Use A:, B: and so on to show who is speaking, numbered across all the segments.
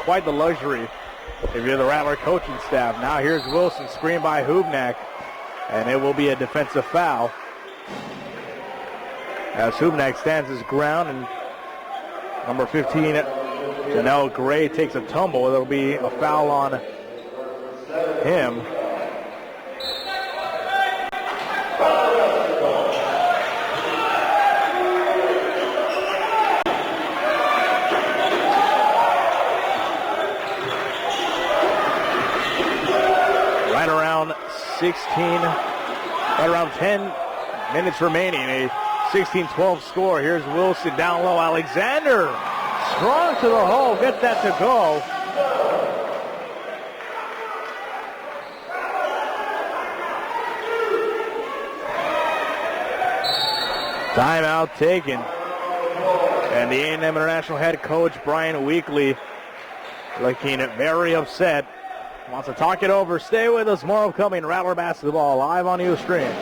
A: quite the luxury if you're the Rattler coaching staff. Now here's Wilson, screened by Hubnak, and it will be a defensive foul as Hubnak stands his ground, and number 15, Janelle Gray, takes a tumble. It'll be a foul on him. Right around 10 minutes remaining. A 16-12 score. Here's Wilson down low. Alexander strong to the hole. Gets that to go. Timeout taken. And the A&M International head coach, Brian Weekly, looking very upset. Wants to talk it over. Stay with us. More upcoming Rattler basketball live on Ustream.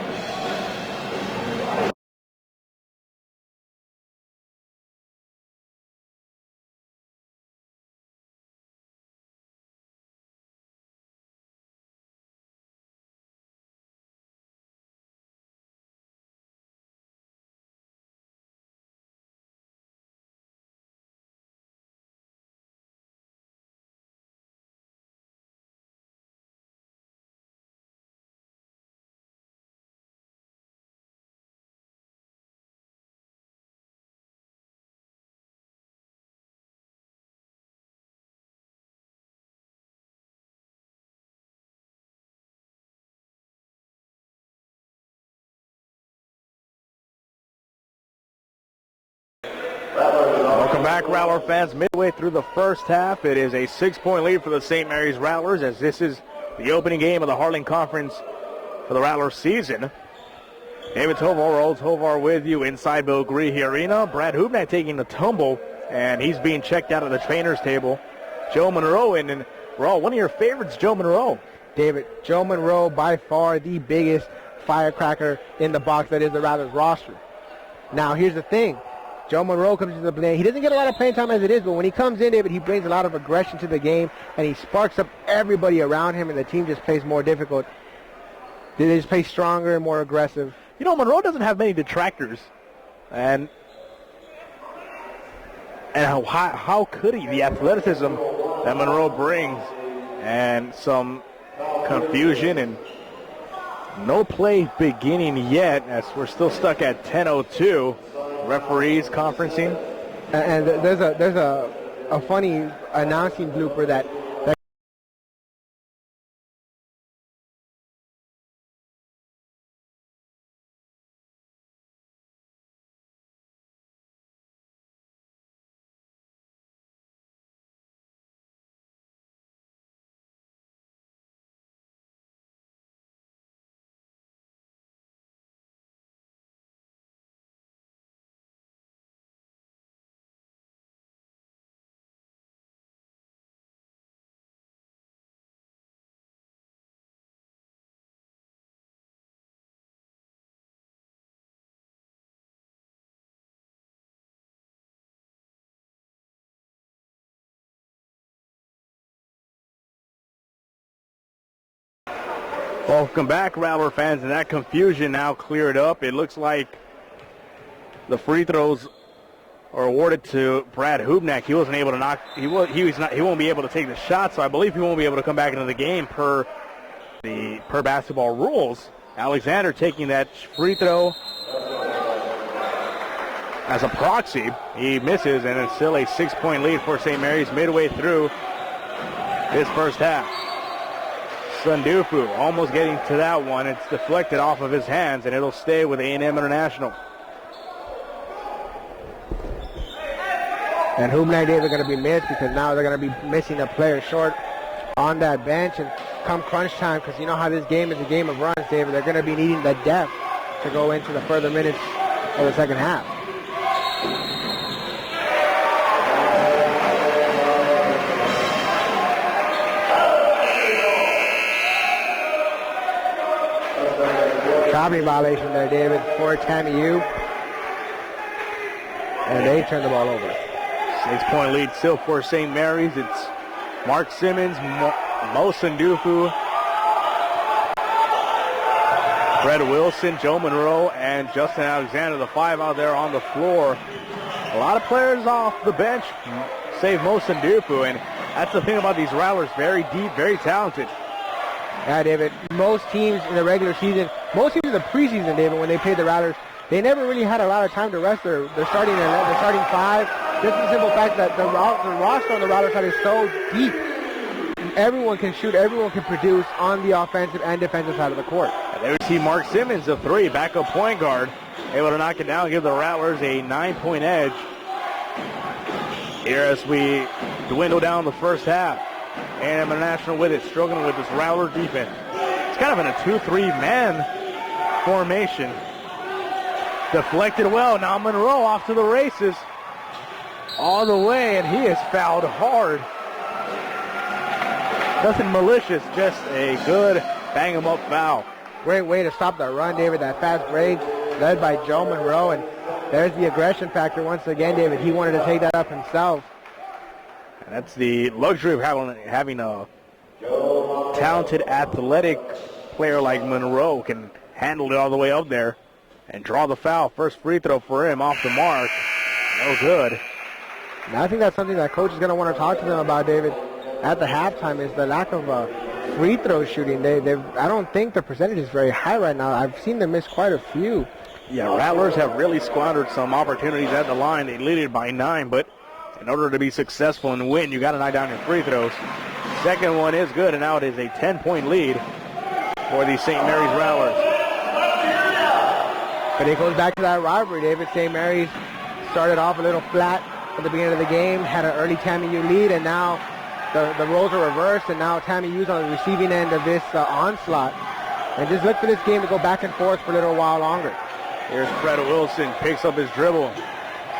A: Welcome back, Rattler fans. Midway through the first half, it is a 6-point lead for the St. Mary's Rattlers, as this is the opening game of the Heartland Conference for the Rattler season. David Tovar, Old Tovar with you inside Bill Greehey Arena. Brad Hubnak taking the tumble, and he's being checked out at the trainer's table. Joe Monroe in, and one of your favorites, Joe Monroe.
B: David, Joe Monroe, by far the biggest firecracker in the box that is the Rattlers roster. Now, here's the thing. Joe Monroe comes into the play. He doesn't get a lot of playing time as it is, but when he comes in, David, he brings a lot of aggression to the game, and he sparks up everybody around him, and the team just plays more difficult. They just play stronger and more aggressive.
A: You know, Monroe doesn't have many detractors, and how could he? The athleticism that Monroe brings, and some confusion, and no play beginning yet, as we're still stuck at 10:02. Referees conferencing,
B: and there's a funny announcing blooper that
A: welcome back, Rattler fans, and that confusion now cleared up. It looks like the free throws are awarded to Brad Hubnak. He wasn't able to knock. He won't be able to take the shot, so I believe he won't be able to come back into the game per basketball rules. Alexander taking that free throw as a proxy. He misses, and it's still a 6-point lead for St. Mary's midway through this first half. Sundufu almost getting to that one. It's deflected off of his hands, and it'll stay with A&M International.
B: And Hubnak, David, are going to be missed because now they're going to be missing a player short on that bench. And come crunch time, because you know how this game is a game of runs, David, they're going to be needing the depth to go into the further minutes of the second half. Traveling violation there, David, for TAMIU. And they turn the ball over.
A: 6-point lead still for St. Mary's. It's Mark Simmons, Mo Sandufu, Fred Wilson, Joe Monroe, and Justin Alexander, the 5 out there on the floor. A lot of players off the bench, save Mo Sandufu, and that's the thing about these Rattlers, very deep, very talented.
B: Yeah, David, most teams in the regular season, most teams in the preseason, David, when they played the Rattlers, they never really had a lot of time to rest their starting 5. Just the simple fact that the roster on the Rattlers side is so deep. Everyone can shoot, everyone can produce on the offensive and defensive side of the court.
A: And there we see Mark Simmons, the 3, backup point guard, able to knock it down and give the Rattlers a 9-point edge here as we dwindle down the first half. A&M International with it, struggling with this Rattler defense. It's kind of in a 2-3-man formation. Deflected well. Now Monroe off to the races. All the way, and he is fouled hard. Nothing malicious, just a good bang-em-up foul.
B: Great way to stop that run, David. That fast break led by Joe Monroe, and there's the aggression factor once again, David. He wanted to take that up himself.
A: And that's the luxury of having a talented, athletic player like Monroe, can handle it all the way up there and draw the foul. First free throw for him off the mark. No good.
B: And I think that's something that coach is going to want to talk to them about, David, at the halftime, is the lack of free throw shooting. I don't think the percentage is very high right now. I've seen them miss quite a few.
A: Yeah, Rattlers have really squandered some opportunities at the line. They lead it by 9, but in order to be successful and win, you got to knock down your free throws. Second one is good, and now it is a 10-point lead for the St. Mary's Rattlers.
B: But it goes back to that rivalry, David. St. Mary's started off a little flat at the beginning of the game, had an early TAMIU lead, and now the roles are reversed, and now TAMIU's on the receiving end of this onslaught. And just look for this game to go back and forth for a little while longer.
A: Here's Fred Wilson, picks up his dribble,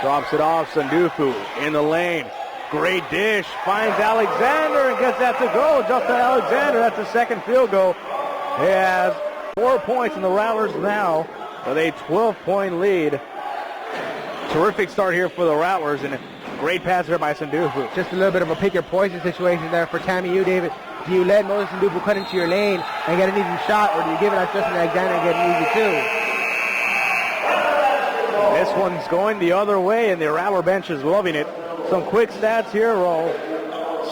A: drops it off. Sandufu in the lane. Great dish, finds Alexander and gets that to go. Justin Alexander, that's the second field goal. He has 4 points, and the Rattlers now with a 12-point lead. Terrific start here for the Rattlers, and a great pass there by Sandufu.
B: Just a little bit of a pick-your-poison situation there for TAMIU, David. Do you let Moses Sandufu cut into your lane and get an easy shot, or do you give it out Justin Alexander and get an easy 2?
A: This one's going the other way, and the Rattler bench is loving it. Some quick stats here, Roll.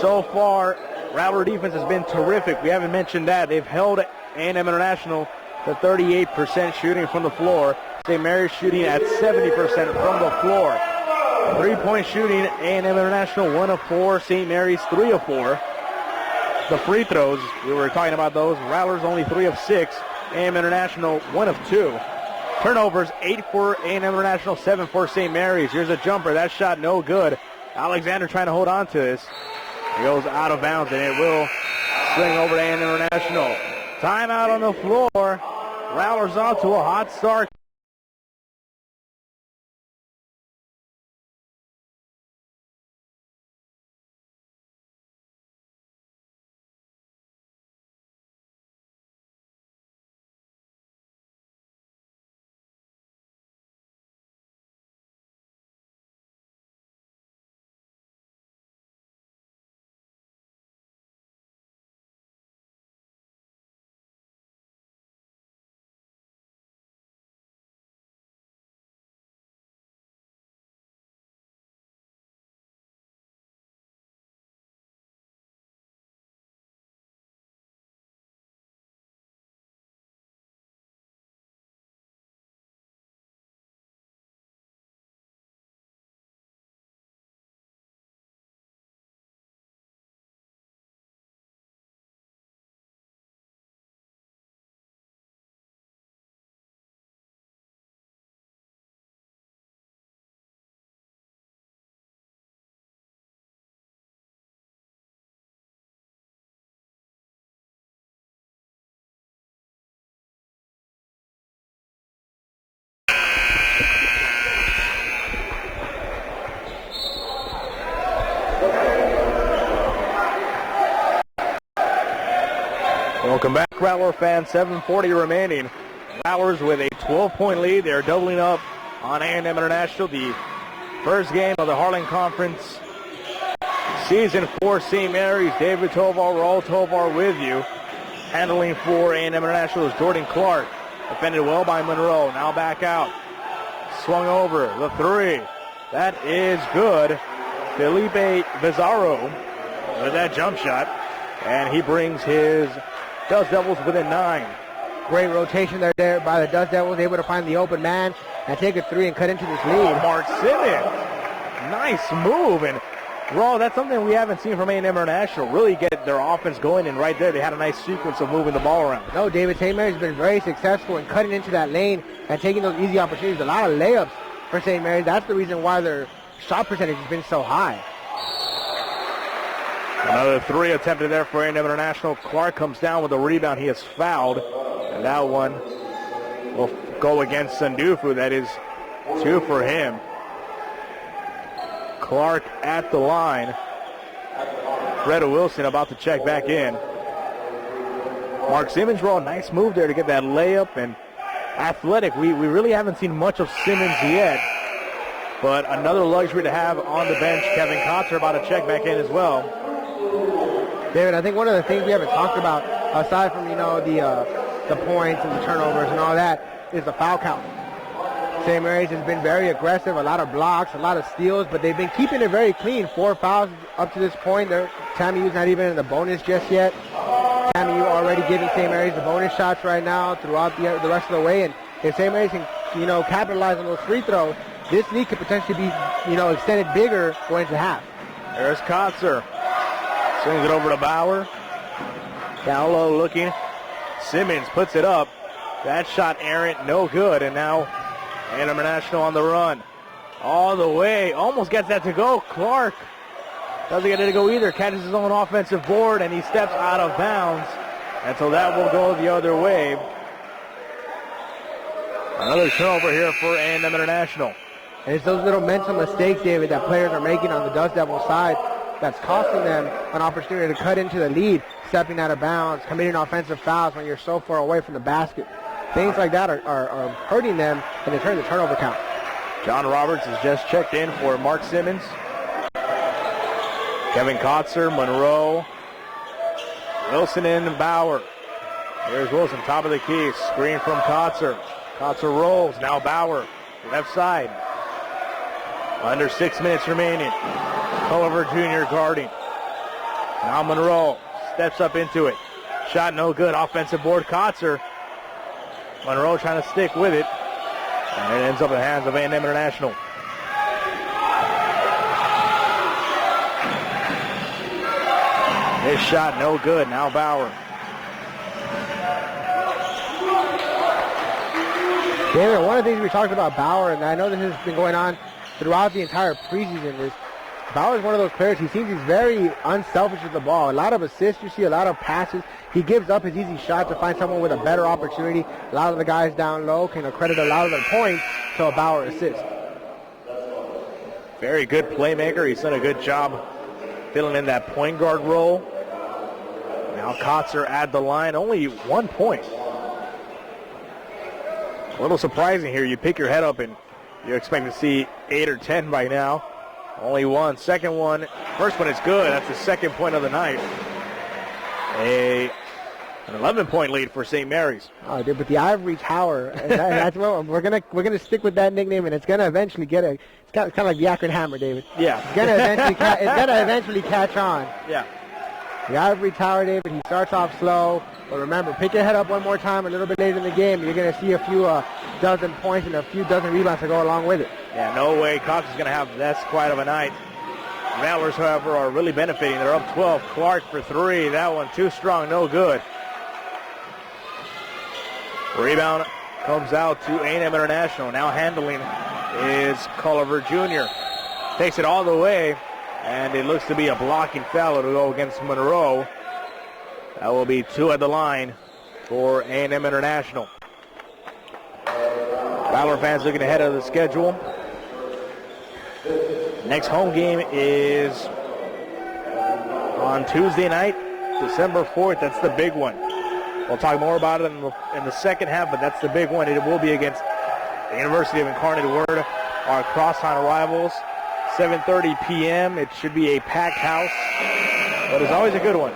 A: So far, Rattler defense has been terrific. We haven't mentioned that. They've held A&M International to 38% shooting from the floor. St. Mary's shooting at 70% from the floor. 3-point shooting, A&M International 1 of 4. St. Mary's 3 of 4. The free throws, we were talking about those. Rattlers only 3 of 6. A&M International 1 of 2. Turnovers, 8 for A&M International, 7 for St. Mary's. Here's a jumper. That shot no good. Alexander trying to hold on to this. It goes out of bounds, and it will swing over to A&M International. Timeout on the floor. Rattlers off to a hot start. Welcome back, Rattler fans. 7:40 remaining. Rattlers with a 12-point lead. They're doubling up on A&M International. The first game of the Heartland Conference season for St. Mary's. David Tovar, Raul Tovar with you. Handling for A&M International is Jordan Clark. Defended well by Monroe. Now back out. Swung over. The three. That is good. Felipe Bizarro with that jump shot. And he brings his Dust Devils within 9.
B: Great rotation there by the Dust Devils. Able to find the open man and take a three and cut into this lead.
A: Oh, Mark Simmons. Nice move. And Raw, that's something we haven't seen from A&M International. Really get their offense going, and right there they had a nice sequence of moving the ball around.
B: No, David, St. Mary's has been very successful in cutting into that lane and taking those easy opportunities. A lot of layups for St. Mary's. That's the reason why their shot percentage has been so high.
A: Another three attempted there for A&M International. Clark comes down with a rebound. He is fouled, and that one will go against Sandufu. That is 2 for him. Clark at the line. Freda Wilson about to check back in. Mark Simmons, Raw, nice move there to get that layup, and athletic. We really haven't seen much of Simmons yet, but another luxury to have on the bench. Kevin Kotzer about to check back in as well.
B: David, I think one of the things we haven't talked about, aside from, the points and the turnovers and all that, is the foul count. St. Mary's has been very aggressive, a lot of blocks, a lot of steals, but they've been keeping it very clean. 4 fouls up to this point. TAMIU's not even in the bonus just yet. TAMIU already giving St. Mary's the bonus shots right now throughout the rest of the way. And if St. Mary's can, capitalize on those free throws, this lead could potentially be, extended bigger going into half.
A: There's Kotzer. Swings it over to Bauer. Down low looking. Simmons puts it up. That shot errant, no good. And now A&M International on the run. All the way. Almost gets that to go. Clark doesn't get it to go either. Catches his own offensive board, and he steps out of bounds. And so that will go the other way. Another turnover here for A&M International.
B: And it's those little mental mistakes, David, that players are making on the Dust Devils side that's costing them an opportunity to cut into the lead, stepping out of bounds, committing offensive fouls when you're so far away from the basket. Things like that are hurting them, and they turn the turnover count.
A: John Roberts has just checked in for Mark Simmons. Kevin Kotzer, Monroe, Wilson and Bauer. Here's Wilson, top of the key. Screen from Kotzer. Kotzer rolls. Now Bauer, left side. Under 6 minutes remaining. Culliver Jr. guarding. Now Monroe steps up into it. Shot no good. Offensive board, Kotzer. Monroe trying to stick with it. And it ends up in the hands of A&M International. This shot no good. Now Bauer.
B: David, one of the things we talked about Bauer, and I know this has been going on throughout the entire preseason, is Bauer is one of those players. He seems he's very unselfish with the ball. A lot of assists, you see a lot of passes. He gives up his easy shot to find someone with a better opportunity. A lot of the guys down low can accredit a lot of their points to a Bauer assist.
A: Very good playmaker. He's done a good job filling in that point guard role. Now Kotzer at the line, only 1 point. A little surprising here. You pick your head up and you expect to see 8 or 10 by now. Only 1. Second one. First one is good. That's the second point of the night. An 11-point lead for St. Mary's.
B: Oh, dude, but the Ivory Tower, that's what we're gonna stick with that nickname, and it's gonna eventually get a. It's kind of like the Akron Hammer, David.
A: Yeah.
B: It's gonna eventually catch on.
A: Yeah.
B: The Ivory Tower, David, he starts off slow, but remember, pick your head up one more time a little bit later in the game. You're going to see a few dozen points and a few dozen rebounds to go along with it.
A: Yeah, no way Cox is going to have that's quite of a night. Rattlers, however, are really benefiting. They're up 12. Clark for 3. That one too strong, no good. Rebound comes out to A&M International. Now handling is Culliver Jr. Takes it all the way. And it looks to be a blocking foul to go against Monroe. That will be 2 at the line for A&M International. Rattler fans looking ahead of the schedule. Next home game is on Tuesday night, December 4th. That's the big one. We'll talk more about it in the second half, but that's the big one. It will be against the University of Incarnate Word, our crosstown rivals. 7:30 p.m. It should be a packed house, but it's always a good one.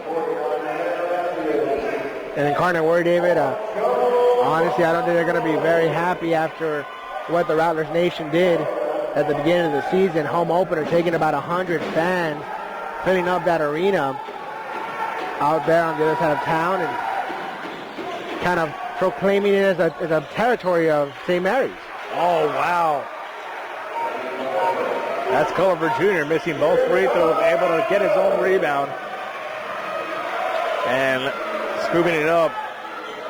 B: And Incarnate Word, David, honestly, I don't think they're going to be very happy after what the Rattlers Nation did at the beginning of the season. Home opener, taking about 100 fans, filling up that arena out there on the other side of town and kind of proclaiming it as a territory of St. Mary's.
A: Oh, wow. That's Culliver Jr. missing both free throws, able to get his own rebound. And scooping it up,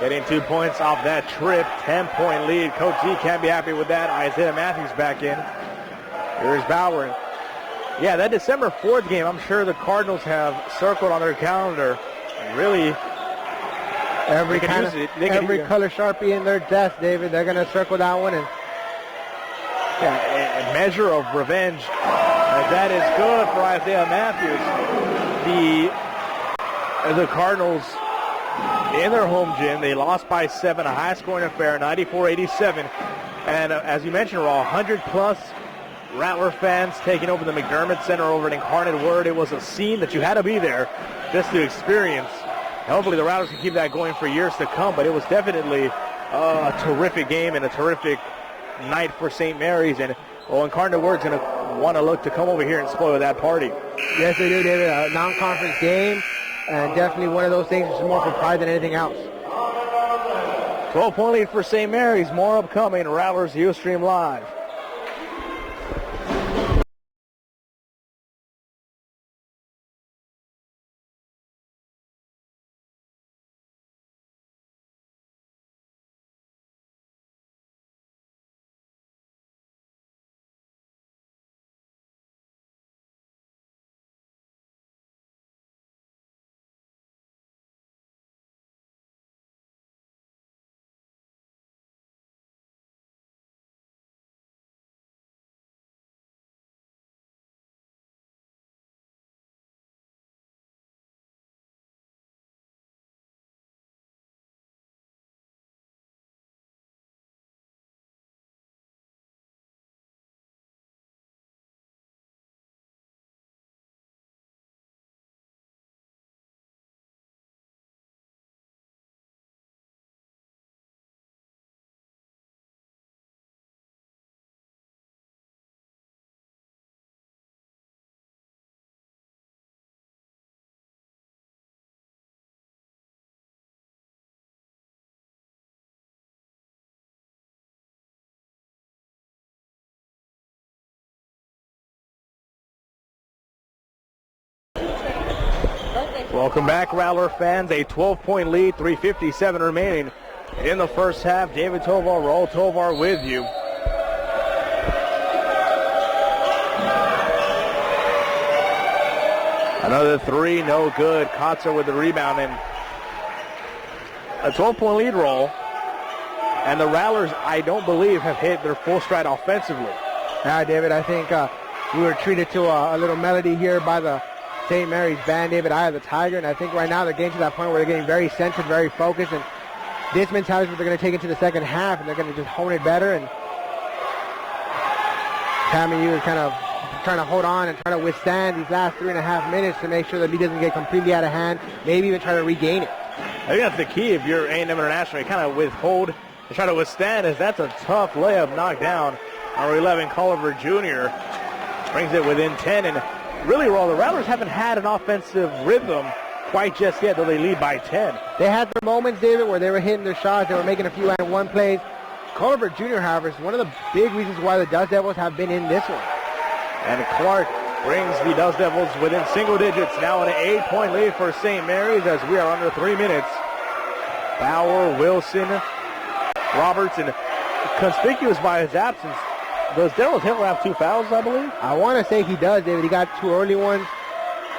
A: getting 2 points off that trip. 10-point lead. Coach G can't be happy with that. Isaiah Matthews back in. Here's Bauer. Yeah, that December 4th game, I'm sure the Cardinals have circled on their calendar. And really,
B: every color Sharpie in their desk, David. They're going to circle that one. And
A: a measure of revenge. That is good for Isaiah Matthews. The Cardinals, in their home gym, they lost by 7, a high-scoring affair, 94-87. And as you mentioned, Raw, 100-plus Rattler fans taking over the McDermott Center over at Incarnate Word. It was a scene that you had to be there just to experience. Hopefully the Rattlers can keep that going for years to come, but it was definitely a terrific game and a terrific night for St. Mary's. And Incarnate Word's going to want to look to come over here and spoil that party.
B: Yes, they do, David. A non-conference game, and definitely one of those things that's more for pride than anything else.
A: 12-point lead for St. Mary's. More upcoming. Rattlers Ustream Live. Welcome back, Rattler fans. A 12-point lead, 3:57 remaining in the first half. David Tovar, Raul Tovar with you. Another three, no good. Kotzer with the rebound, and a 12-point lead roll. And the Rattlers, I don't believe, have hit their full stride offensively.
B: Yeah, David, I think we were treated to a little melody here by the St. Mary's band, David, Eye of the Tiger, and I think right now they're getting to that point where they're getting very centered, very focused, and this mentality is what they're going to take into the second half, and they're going to just hone it better, and TAMIU is kind of trying to hold on and try to withstand these last 3.5 minutes to make sure the lead doesn't get completely out of hand, maybe even try to regain it.
A: I think that's the key if you're A&M International. You kind of withhold and try to withstand, as that's a tough layup knocked down. Our 11, Culliver Jr. brings it within 10, and really, Raw, the Rattlers haven't had an offensive rhythm quite just yet, though they lead by 10.
B: They had their moments, David, where they were hitting their shots. They were making a few and-one plays. Culliver Jr., however, is one of the big reasons why the Dust Devils have been in this one.
A: And Clark brings the Dust Devils within single digits. Now an 8-point lead for St. Mary's as we are under 3 minutes. Bauer, Wilson, Roberts, and conspicuous by his absence, does Daryl Hitler have 2 fouls, I believe?
B: I want to say he does, David. He got 2 early ones.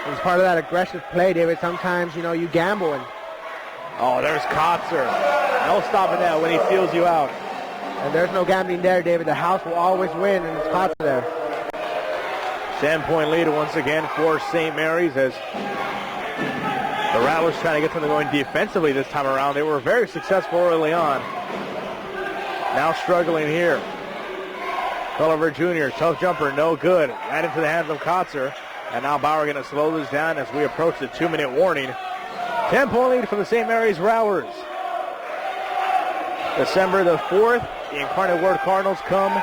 B: It's part of that aggressive play, David. Sometimes, you gamble.
A: Oh, there's Kotzer. No stopping that when he feels you out.
B: And there's no gambling there, David. The house will always win, and it's Kotzer there.
A: 10-point lead once again for St. Mary's as the Rattlers trying to get something going defensively this time around. They were very successful early on. Now struggling here. Culliver Jr., tough jumper, no good. Right into the hands of Kotzer. And now Bauer going to slow this down as we approach the 2-minute warning. 10-point lead for the St. Mary's Rattlers. December the 4th, the Incarnate Word Cardinals come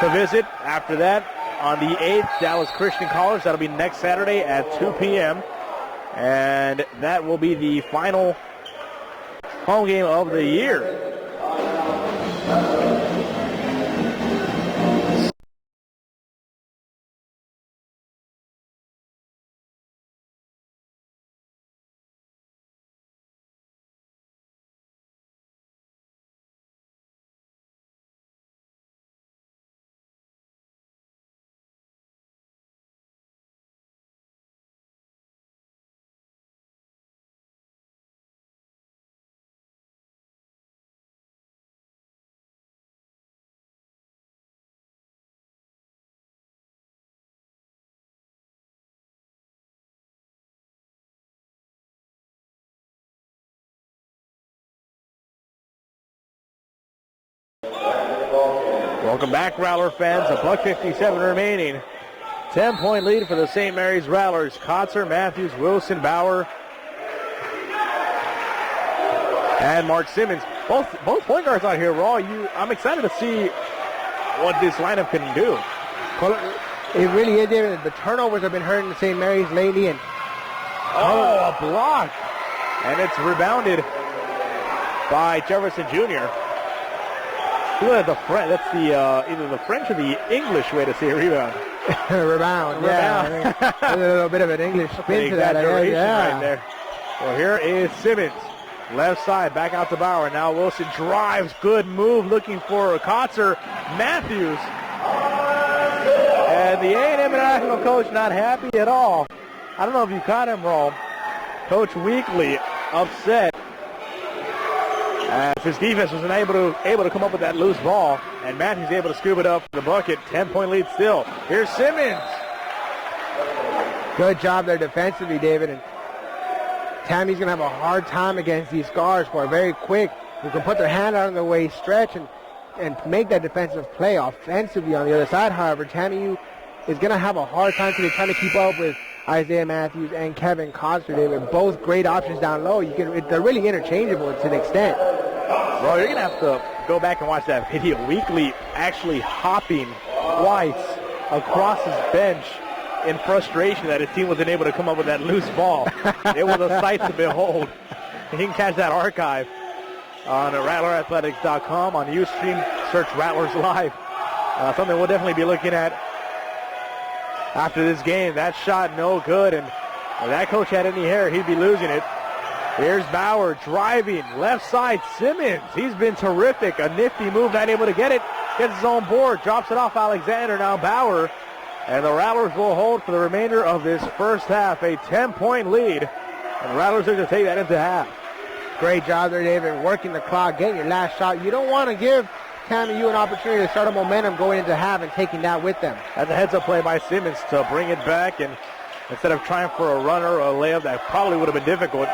A: to visit. After that, on the 8th, Dallas Christian College. That'll be next Saturday at 2 p.m. And that will be the final home game of the year. Welcome back, Rattler fans. $1:57 remaining. 10-point lead for the St. Mary's Rattlers. Kotzer, Matthews, Wilson, Bauer, and Mark Simmons. Both point guards out here, Raw. I'm excited to see what this lineup can do.
B: It really is, David. The turnovers have been hurting the St. Mary's lately. And
A: a block. And it's rebounded by Jefferson Jr. Look at the French. That's the either the French or the English way to say rebound.
B: Rebound. Yeah. A little bit of an English spin to that.
A: Right there. Well, here is Simmons. Left side, back out to Bauer. Now Wilson drives. Good move, looking for Kotzer. Matthews. And the A&M International coach not happy at all. I don't know if you caught him wrong. Coach Weekly upset as his defense was able to come up with that loose ball, and Matthews able to scoop it up for the bucket. 10-point lead still. Here's Simmons.
B: Good job there defensively, David. And TAMIU's going to have a hard time against these guards who are very quick, who can put their hand out in the way, stretch, and make that defensive play offensively on the other side. However, TAMIU is going to have a hard time today trying to keep up with Isaiah Matthews and Kevin Kotzer. They're both great options down low. They're really interchangeable to an extent.
A: Well, you're going to have to go back and watch that video. Weekly actually hopping twice across his bench in frustration that his team wasn't able to come up with that loose ball. It was a sight to behold. You can catch that archive on RattlerAthletics.com. On Ustream, search Rattlers Live. Something we'll definitely be looking at after this game. That shot no good, and if that coach had any hair, he'd be losing it. Here's Bauer driving, left side, Simmons. He's been terrific. A nifty move, not able to get it. Gets his own board, drops it off Alexander. Now Bauer, and the Rattlers will hold for the remainder of this first half. A 10-point lead, and the Rattlers are going to take that into half.
B: Great job there, David, working the clock, getting your last shot. You don't want to give TAMIU an opportunity to start a momentum going into half and taking that with them.
A: That's a heads-up play by Simmons to bring it back, and instead of trying for a runner or a layup that probably would have been difficult,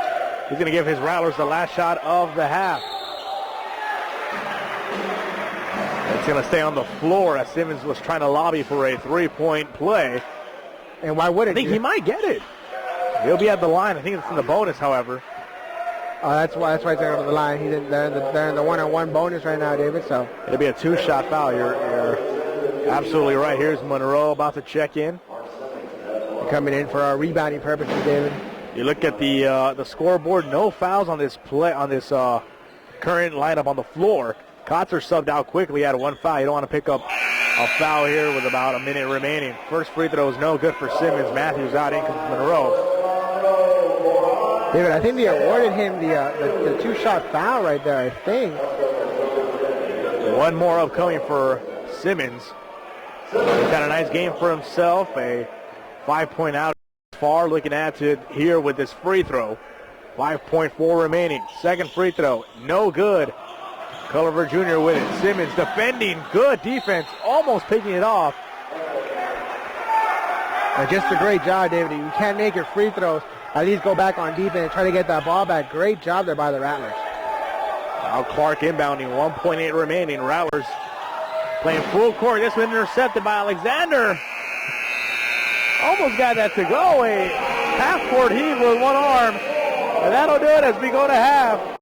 A: he's going to give his Rattlers the last shot of the half. It's going to stay on the floor as Simmons was trying to lobby for a three-point play.
B: And why wouldn't
A: I think he might get it. He'll be at the line. I think it's in the bonus, however.
B: That's why he's going to the line. They're in the one-on-one bonus right now, David. So
A: it'll be a two-shot foul. You're absolutely right. Here's Monroe about to check in.
B: Coming in for our rebounding purposes, David.
A: You look at the scoreboard. No fouls on this play on this current lineup on the floor. Kotzer subbed out quickly. Had one foul. You don't want to pick up a foul here with about a minute remaining. First free throw is no good for Simmons. Matthews out in comes Monroe.
B: David, I think they awarded him the two-shot foul right there, I think.
A: One more upcoming for Simmons. He's got a nice game for himself. A 5-point out far, looking at it here with this free throw. 5.4 remaining. Second free throw, no good. Culliver Jr. with it. Simmons defending, good defense, almost picking it off.
B: Just a great job, David. You can't make your free throws. At least go back on defense and try to get that ball back. Great job there by the Rattlers.
A: Now Clark inbounding, 1.8 remaining. Rattlers Playing full court. This one intercepted by Alexander. Almost got that to go. A half-court heave with one arm. And that'll do it as we go to half.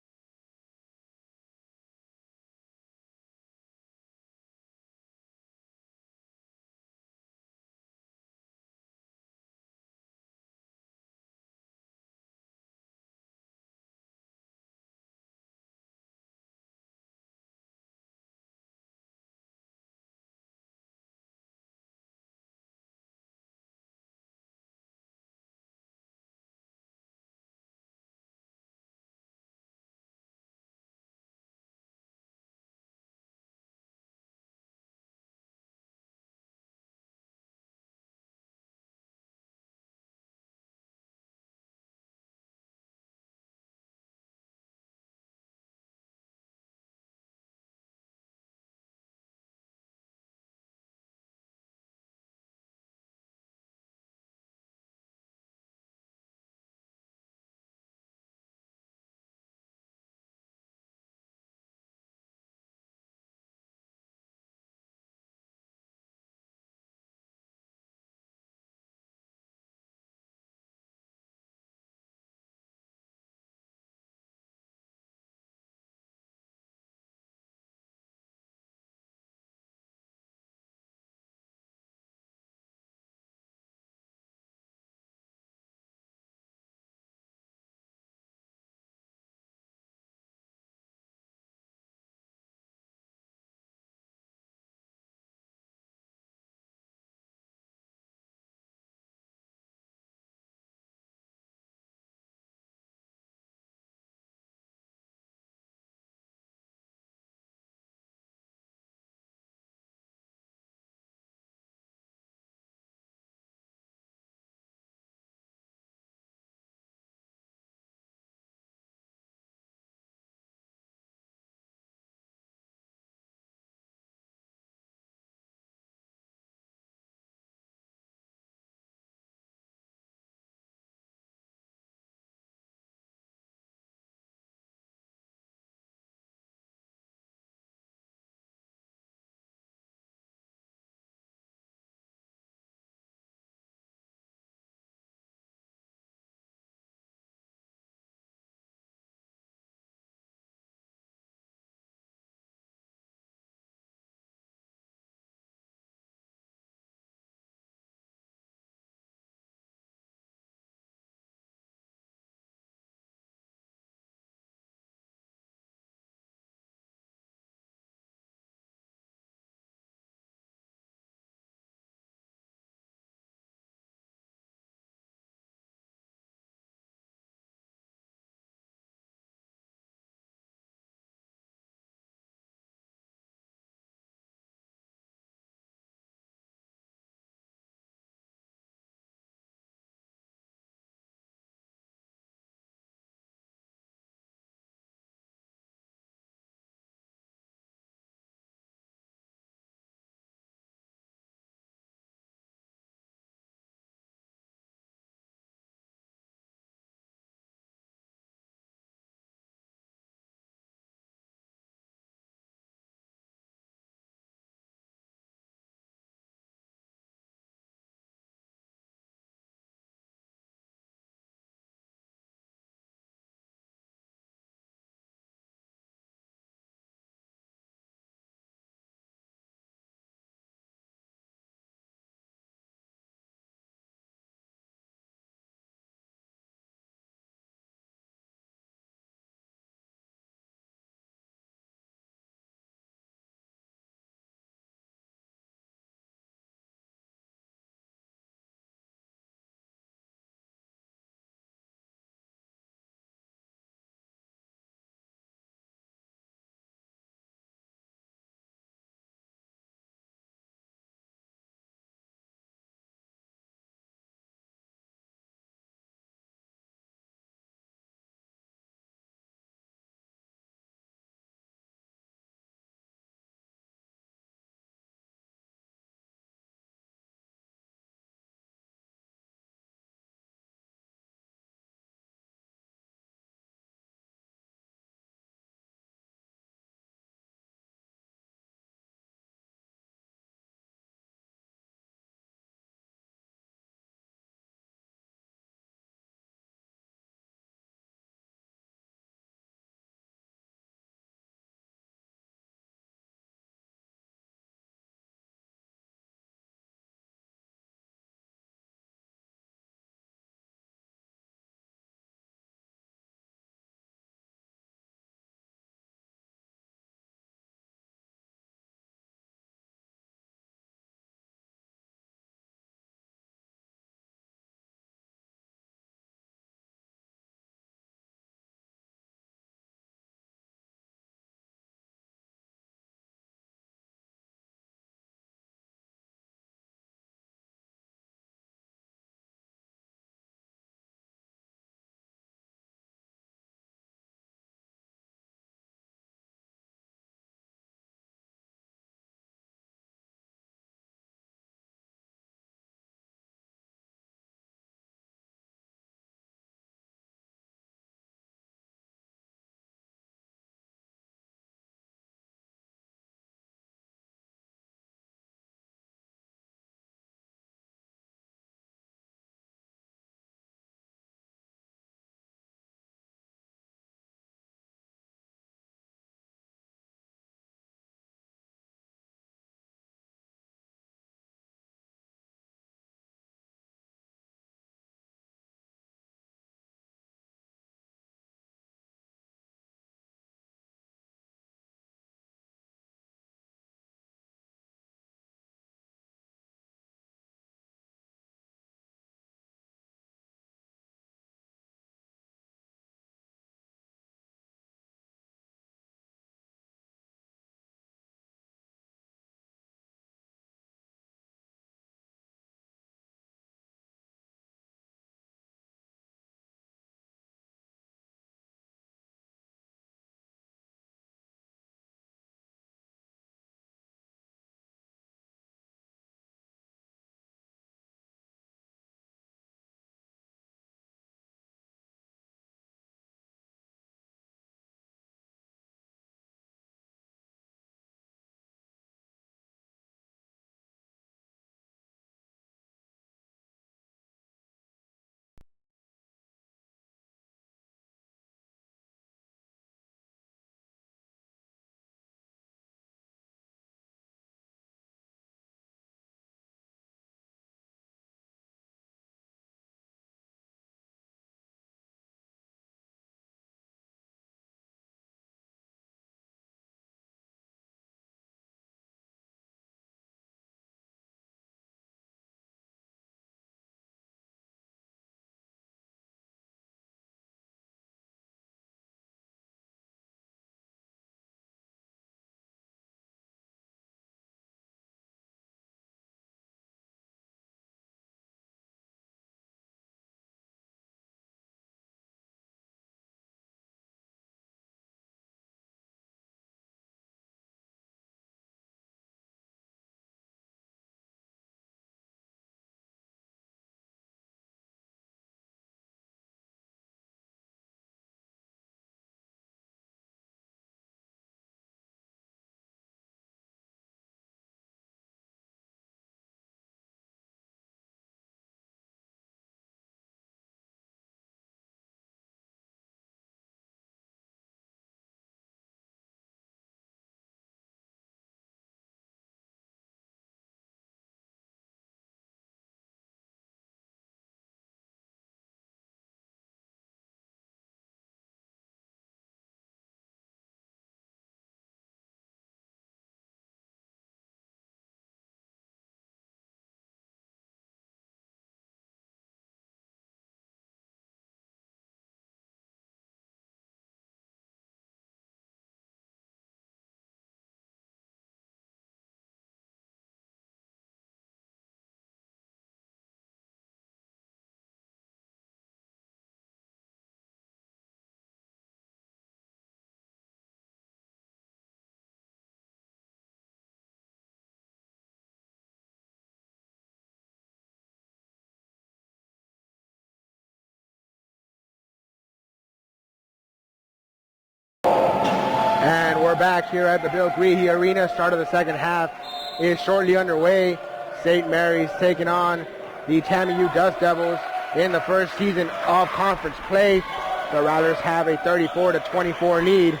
B: We're back here at the Bill Greehey Arena. Start of the second half is shortly underway. St. Mary's taking on the TAMIU Dust Devils in the first season of conference play. The Rattlers have a 34-24 lead.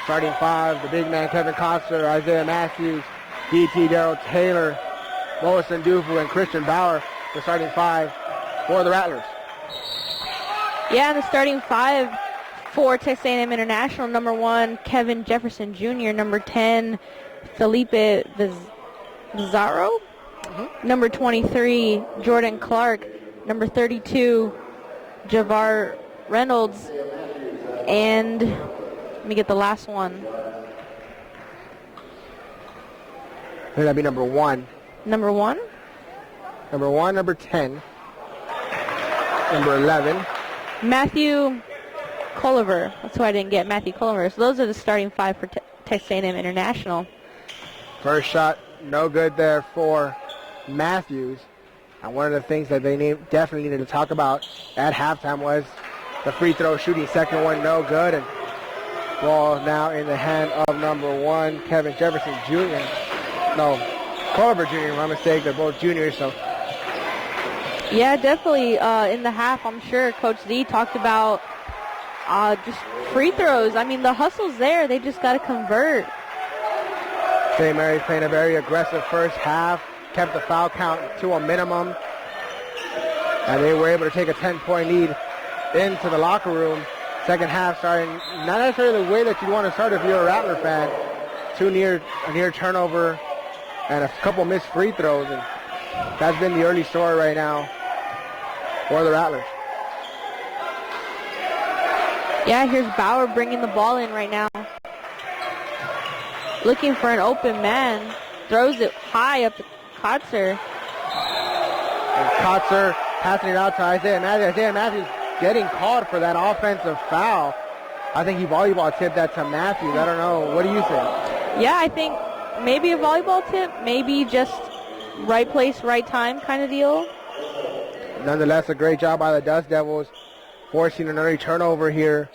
B: Starting five, the big man Kevin Kotzer, Isaiah Matthews, DT Darrell Taylor, Molson Dufu, and Christian Bauer. The starting five for the Rattlers.
C: Yeah, the starting five for Texas A&M International. Number 1, Kevin Jefferson Jr. Number 10, Felipe Pizarro. Number 23, Jordan Clark. Number 32, Javar Reynolds. And let me get the last one.
B: That'd be number 1.
C: Number 1?
B: Number 1, number 10. Number 11.
C: Matthew Culliver. That's who I didn't get, Matthew Culliver. So those are the starting five for Texas A&M International.
B: First shot, no good there for Matthews. And one of the things that they definitely needed to talk about at halftime was the free throw shooting. Second one, no good. And ball now in the hand of number 1, Kevin Jefferson Jr. No, Culliver Jr., my mistake. They're both juniors, so.
C: Yeah, definitely in the half, I'm sure Coach Z talked about just free throws. I mean, the hustle's there. They just got to convert.
B: St. Mary's playing a very aggressive first half, kept the foul count to a minimum, and they were able to take a 10-point lead into the locker room. Second half starting not necessarily the way that you want to start if you're a Rattler fan. A near turnover and a couple missed free throws, and that's been the early story right now for the Rattlers.
C: Yeah, here's Bauer bringing the ball in right now. Looking for an open man. Throws it high up to Kotzer.
B: And Kotzer passing it out to Isaiah Matthews. Isaiah Matthews getting called for that offensive foul. I think he volleyball tipped that to Matthews. I don't know. What do you think?
C: Yeah, I think maybe a volleyball tip. Maybe just right place, right time kind of deal.
B: Nonetheless, a great job by the Dust Devils, forcing an early turnover here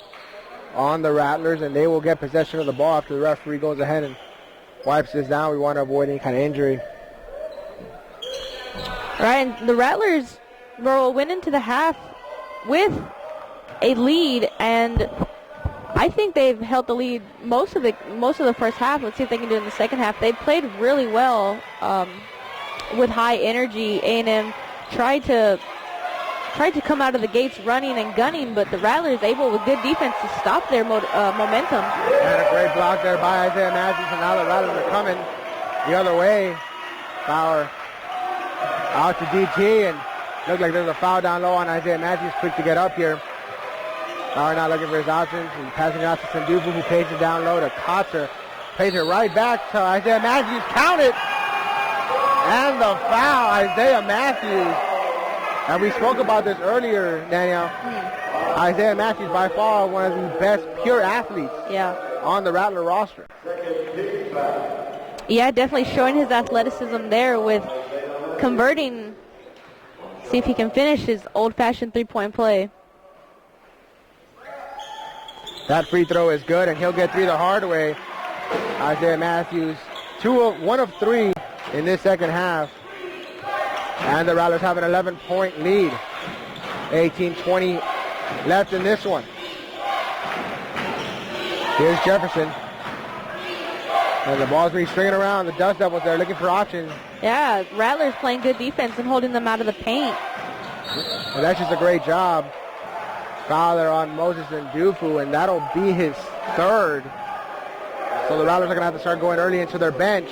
B: on the Rattlers, and they will get possession of the ball after the referee goes ahead and wipes this down. We want to avoid any kind of injury.
C: All right, and the Rattlers went into the half with a lead, and I think they've held the lead most of the first half. Let's see if they can do it in the second half. They played really well with high energy. A&M tried to come out of the gates running and gunning, but the Rattlers able with good defense to stop their momentum.
B: And a great block there by Isaiah Matthews, and now the Rattlers are coming the other way. Bauer out to DT, and looked like there's a foul down low on Isaiah Matthews, quick to get up here. Bauer now looking for his options, and passing it out to Sandufu, who pays it down low to Kotzer. Pays it right back to Isaiah Matthews. Count it! And the foul, Isaiah Matthews. And we spoke about this earlier, Danielle. Isaiah Matthews, by far one of the best pure athletes on the Rattler roster.
C: Yeah, definitely showing his athleticism there with converting. See if he can finish his old-fashioned three-point play.
B: That free throw is good, and he'll get 3 the hard way. Isaiah Matthews, 1 of 3 in this second half. And the Rattlers have an 11-point lead. 18-20 left in this one. Here's Jefferson. And the ball's being stringing around. The Dust Devils there looking for options.
C: Yeah, Rattlers playing good defense and holding them out of the paint.
B: And that's just a great job. Foul there on Moses and Dufu, and that'll be his 3rd. So the Rattlers are going to have to start going early into their bench.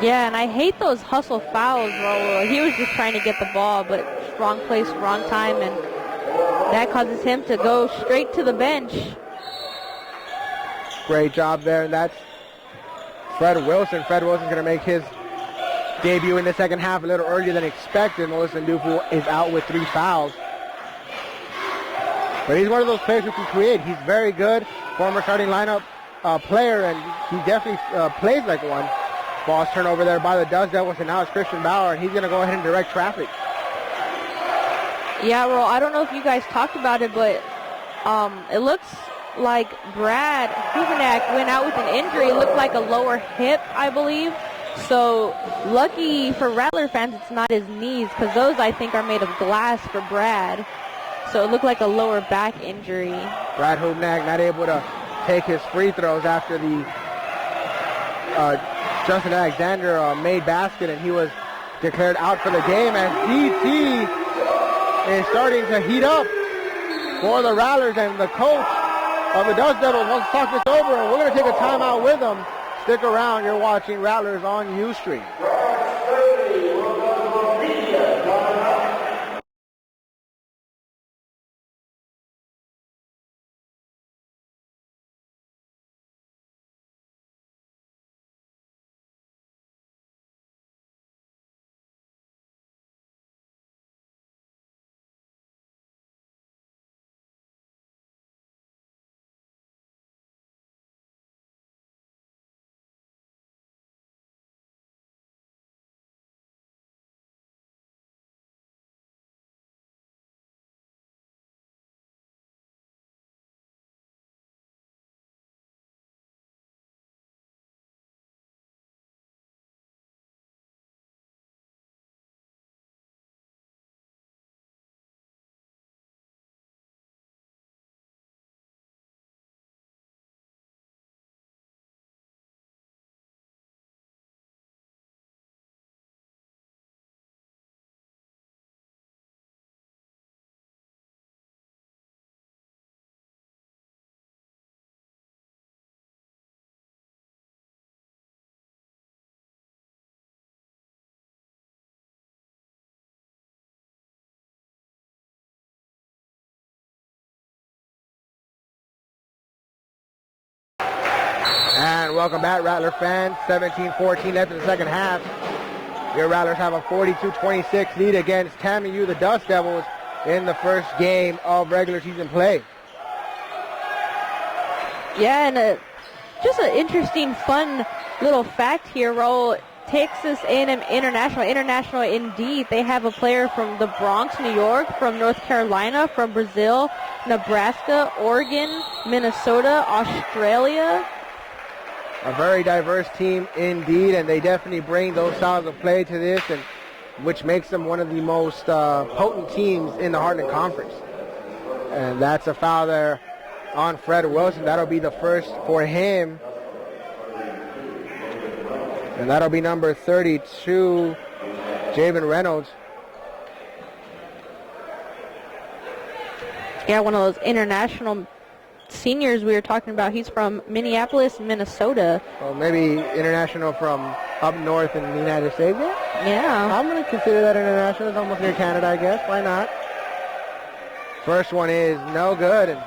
C: Yeah, and I hate those hustle fouls, Raul. He was just trying to get the ball, but wrong place, wrong time, and that causes him to go straight to the bench.
B: Great job there, and that's Fred Wilson. Fred Wilson's going to make his debut in the second half a little earlier than expected. Melissa Dufu is out with 3 fouls. But he's one of those players who can create. He's very good, former starting lineup player, and he definitely plays like one. Ball's turned over there by the Dust Devils, and now it's Christian Bauer, and he's going to go ahead and direct traffic.
C: Yeah, well, I don't know if you guys talked about it, but it looks like Brad Hubenak went out with an injury. It looked like a lower hip, I believe. So lucky for Rattler fans, it's not his knees, because those, I think, are made of glass for Brad. So it looked like a lower back injury.
B: Brad Hubenak not able to take his free throws after the Justin Alexander made basket, and he was declared out for the game, as DT is starting to heat up for the Rattlers, and the coach of the Dust Devils wants to talk this over, and we're going to take a timeout with them. Stick around. You're watching Rattlers on Ustream. And welcome back, Rattler fans. 17-14 left in the second half. Your Rattlers have a 42-26 lead against TAMIU, the Dust Devils, in the first game of regular season play.
C: Yeah, and just an interesting, fun little fact here, Roll. Texas A&M International indeed. They have a player from the Bronx, New York, from North Carolina, from Brazil, Nebraska, Oregon, Minnesota, Australia.
B: A very diverse team indeed, and they definitely bring those styles of play to this, and which makes them one of the most potent teams in the Heartland Conference. And that's a foul there on Fred Wilson. That'll be the first for him. And that'll be number 32, Javen Reynolds.
C: Yeah, one of those international seniors we were talking about. He's from Minneapolis, Minnesota.
B: Well, maybe international from up north in the United States.
C: Yeah.
B: I'm going to consider that international. It's almost near Canada, I guess. Why not? First one is no good, and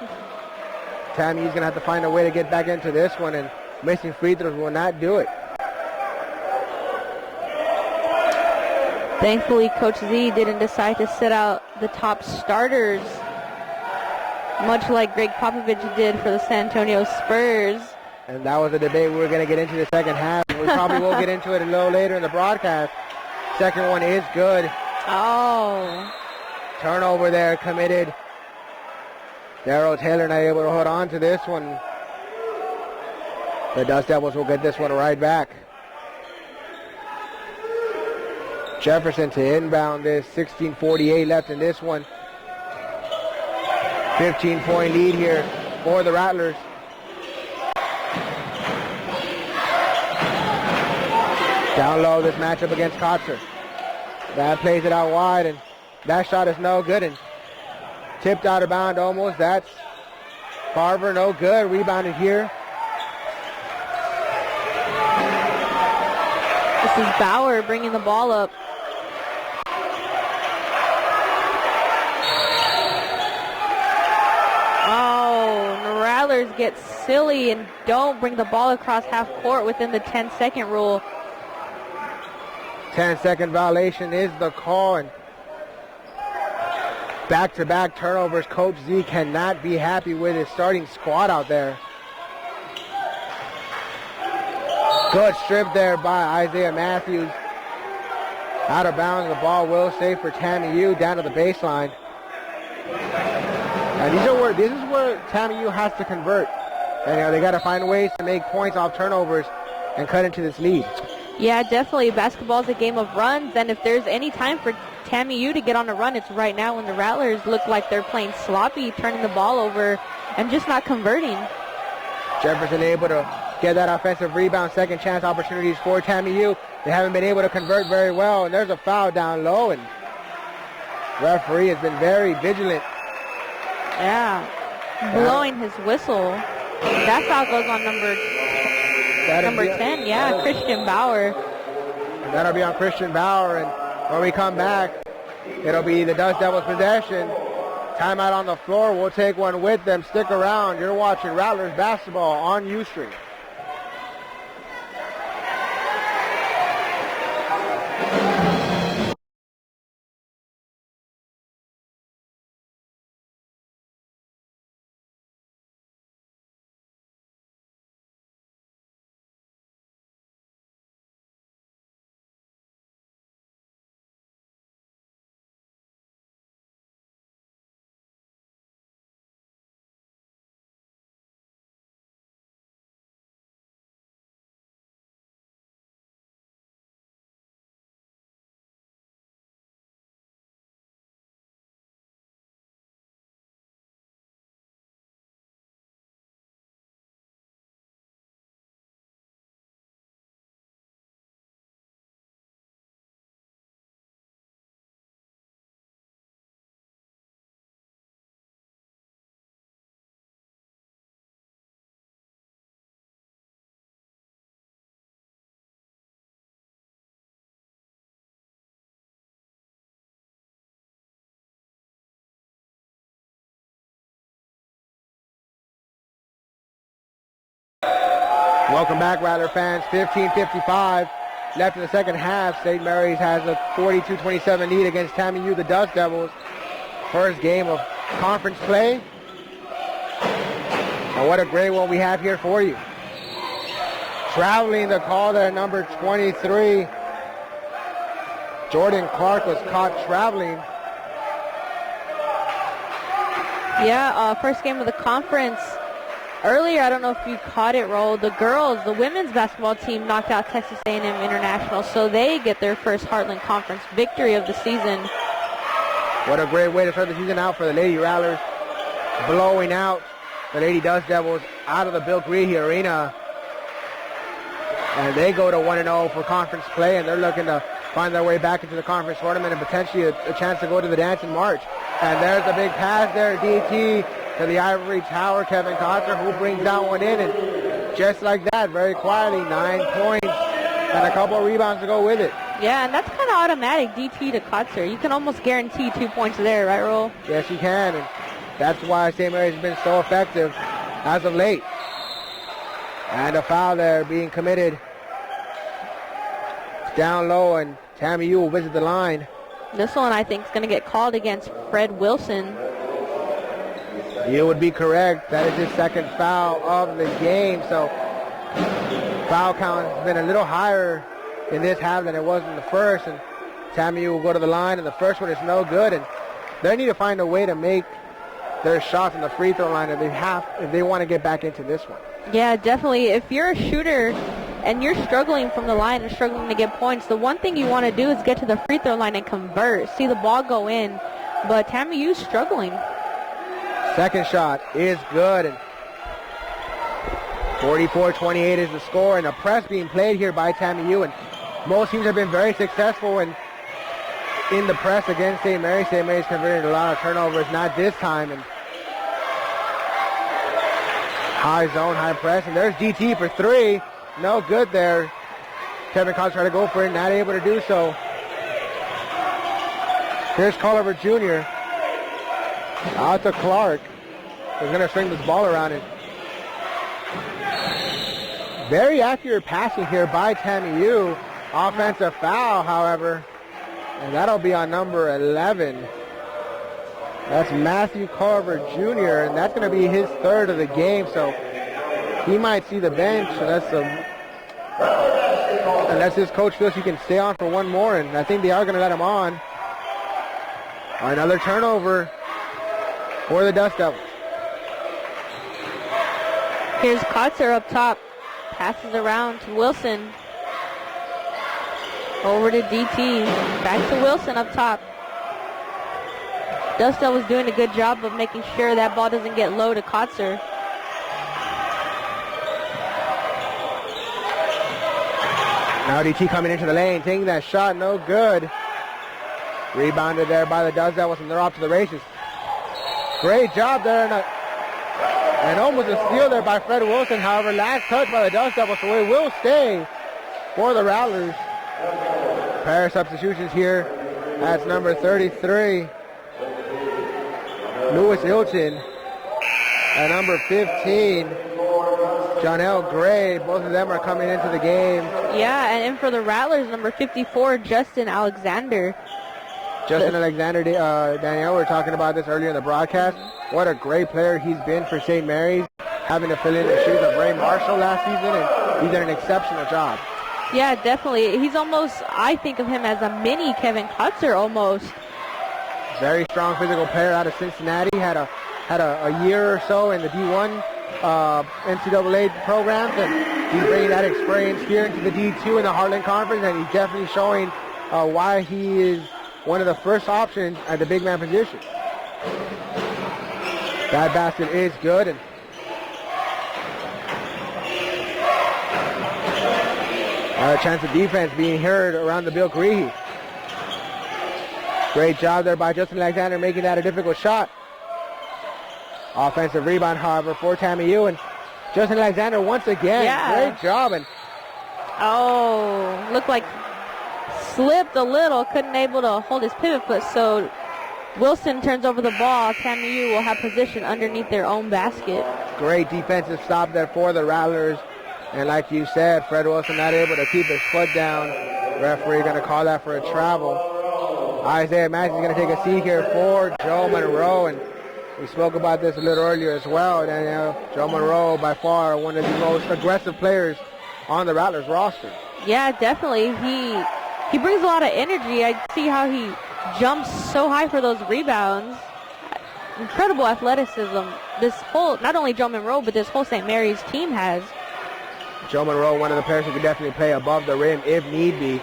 B: TAMIU's going to have to find a way to get back into this one, and missing free throws will not do it.
C: Thankfully, Coach Z didn't decide to sit out the top starters, much like Greg Popovich did for the San Antonio Spurs.
B: And that was a debate we were going to get into the second half. We probably will get into it a little later in the broadcast. Second one is good.
C: Oh.
B: Turnover there committed. Darryl Taylor not able to hold on to this one. The Dust Devils will get this one right back. Jefferson to inbound this. 16:48 left in this one. 15-point lead here for the Rattlers. Down low this matchup against Kotzer. That plays it out wide, and that shot is no good, and tipped out of bound almost. That's Carver, no good. Rebounded here.
C: This is Bauer bringing the ball up. Rattlers get silly and don't bring the ball across half court within the 10-second rule.
B: 10-second violation is the call, and back-to-back turnovers. Coach Z cannot be happy with his starting squad out there. Good strip there by Isaiah Matthews. Out of bounds, the ball will stay for TAMIU down to the baseline. And this is where TAMIU has to convert. And they got to find ways to make points off turnovers and cut into this lead.
C: Yeah, definitely. Basketball is a game of runs, and if there's any time for TAMIU to get on a run, it's right now when the Rattlers look like they're playing sloppy, turning the ball over, and just not converting.
B: Jefferson able to get that offensive rebound, second chance opportunities for TAMIU. They haven't been able to convert very well, and there's a foul down low, and referee has been very vigilant.
C: Yeah, blowing his whistle. That foul goes on number 10, yeah, Christian Bauer.
B: And that'll be on Christian Bauer, and when we come back, it'll be the Dust Devils possession. Timeout on the floor. We'll take one with them. Stick around. You're watching Rattlers basketball on Ustream. Welcome back, Rattler fans. 15:55 left in the second half. St. Mary's has a 42-27 lead against TAMIU, the Dust Devils. First game of conference play. And what a great one we have here for you. Traveling the call there, number 23. Jordan Clark was caught traveling.
C: Yeah, first game of the conference. Earlier, I don't know if you caught it, Roll. The girls, the women's basketball team knocked out Texas A&M International, so they get their first Heartland Conference victory of the season.
B: What a great way to start the season out for the Lady Rattlers. Blowing out the Lady Dust Devils out of the Bill Greehey Arena. And they go to 1-0 for conference play, and they're looking to find their way back into the conference tournament and potentially a chance to go to the dance in March. And there's a big pass there, DT. To the ivory tower, Kevin Cotter, who brings that one in, and just like that, very quietly, 9 points and a couple of rebounds to go with it.
C: Yeah, and that's kind of automatic, DT to Cotter. You can almost guarantee 2 points there, right, Roll?
B: Yes, you can, and that's why St. Mary's has been so effective as of late. And a foul there being committed down low, and TAMIU will visit the line.
C: This one, I think, is going to get called against Fred Wilson.
B: You would be correct. That is his second foul of the game. So foul count has been a little higher in this half than it was in the first. And TAMIU will go to the line, and the first one is no good. And they need to find a way to make their shots on the free throw line if they want to get back into this one.
C: Yeah, definitely. If you're a shooter and you're struggling from the line and struggling to get points, the one thing you want to do is get to the free throw line and convert, see the ball go in. But TAMIU's struggling.
B: Second shot is good, and 44-28 is the score, and a press being played here by TAMIU, and most teams have been very successful in the press against St. Mary's. St. Mary's converted a lot of turnovers, not this time, and high zone, high press, and there's DT for three. No good there. Kevin Cox tried to go for it, not able to do so. Here's Culliver Jr. Out to Clark. He's going to string this ball around it. Very accurate passing here by TAMIU. Offensive foul, however. And that'll be on number 11. That's Matthew Culliver Jr., and that's going to be his third of the game. So he might see the bench unless his coach feels he can stay on for one more, and I think they are going to let him on. Another turnover. for the Dust Devils.
C: Here's Kotzer up top. Passes around to Wilson. Over to DT. Back to Wilson up top. Dust Devils doing a good job of making sure that ball doesn't get low to Kotzer.
B: Now DT coming into the lane, taking that shot, no good. Rebounded there by the Dust Devils, and they're off to the races. Great job there, and almost a steal there by Fred Wilson. However, last touch by the Dust Devils, so it will stay for the Rattlers. Pair of substitutions here. That's number 33, Lewis Hilton, and number 15, Jonell Gray. Both of them are coming into the game.
C: Yeah, and in for the Rattlers, number 54, Justin Alexander.
B: Justin Alexander, Danielle, we were talking about this earlier in the broadcast. What a great player he's been for St. Mary's, having to fill in the shoes of Ray Marshall last season, and he's done an exceptional job.
C: Yeah, definitely. He's almost, I think of him as a mini Kevin Kotzer almost.
B: Very strong physical player out of Cincinnati. Had a year or so in the D1 NCAA programs, and he's bringing that experience here into the D2 in the Heartland Conference, and he's definitely showing why he is one of the first options at the big man position. That basket is good, and a chance of defense being heard around the Bill Creehey. Great job there by Justin Alexander, making that a difficult shot. Offensive rebound, however, for TAMIU, and Justin Alexander once again.
C: Yeah.
B: Great job. And
C: looked like slipped a little, couldn't able to hold his pivot foot, so Wilson turns over the ball. TAMIU will have position underneath their own basket.
B: Great defensive stop there for the Rattlers. And like you said, Fred Wilson not able to keep his foot down. Referee going to call that for a travel. Isaiah Matthews going to take a seat here for Joe Monroe. And we spoke about this a little earlier as well. And, Joe Monroe, by far one of the most aggressive players on the Rattlers roster.
C: Yeah, definitely. He brings a lot of energy. I see how he jumps so high for those rebounds. Incredible athleticism. This whole, not only Joe Monroe, but this whole St. Mary's team has.
B: Joe Monroe, one of the players who could definitely play above the rim if need be.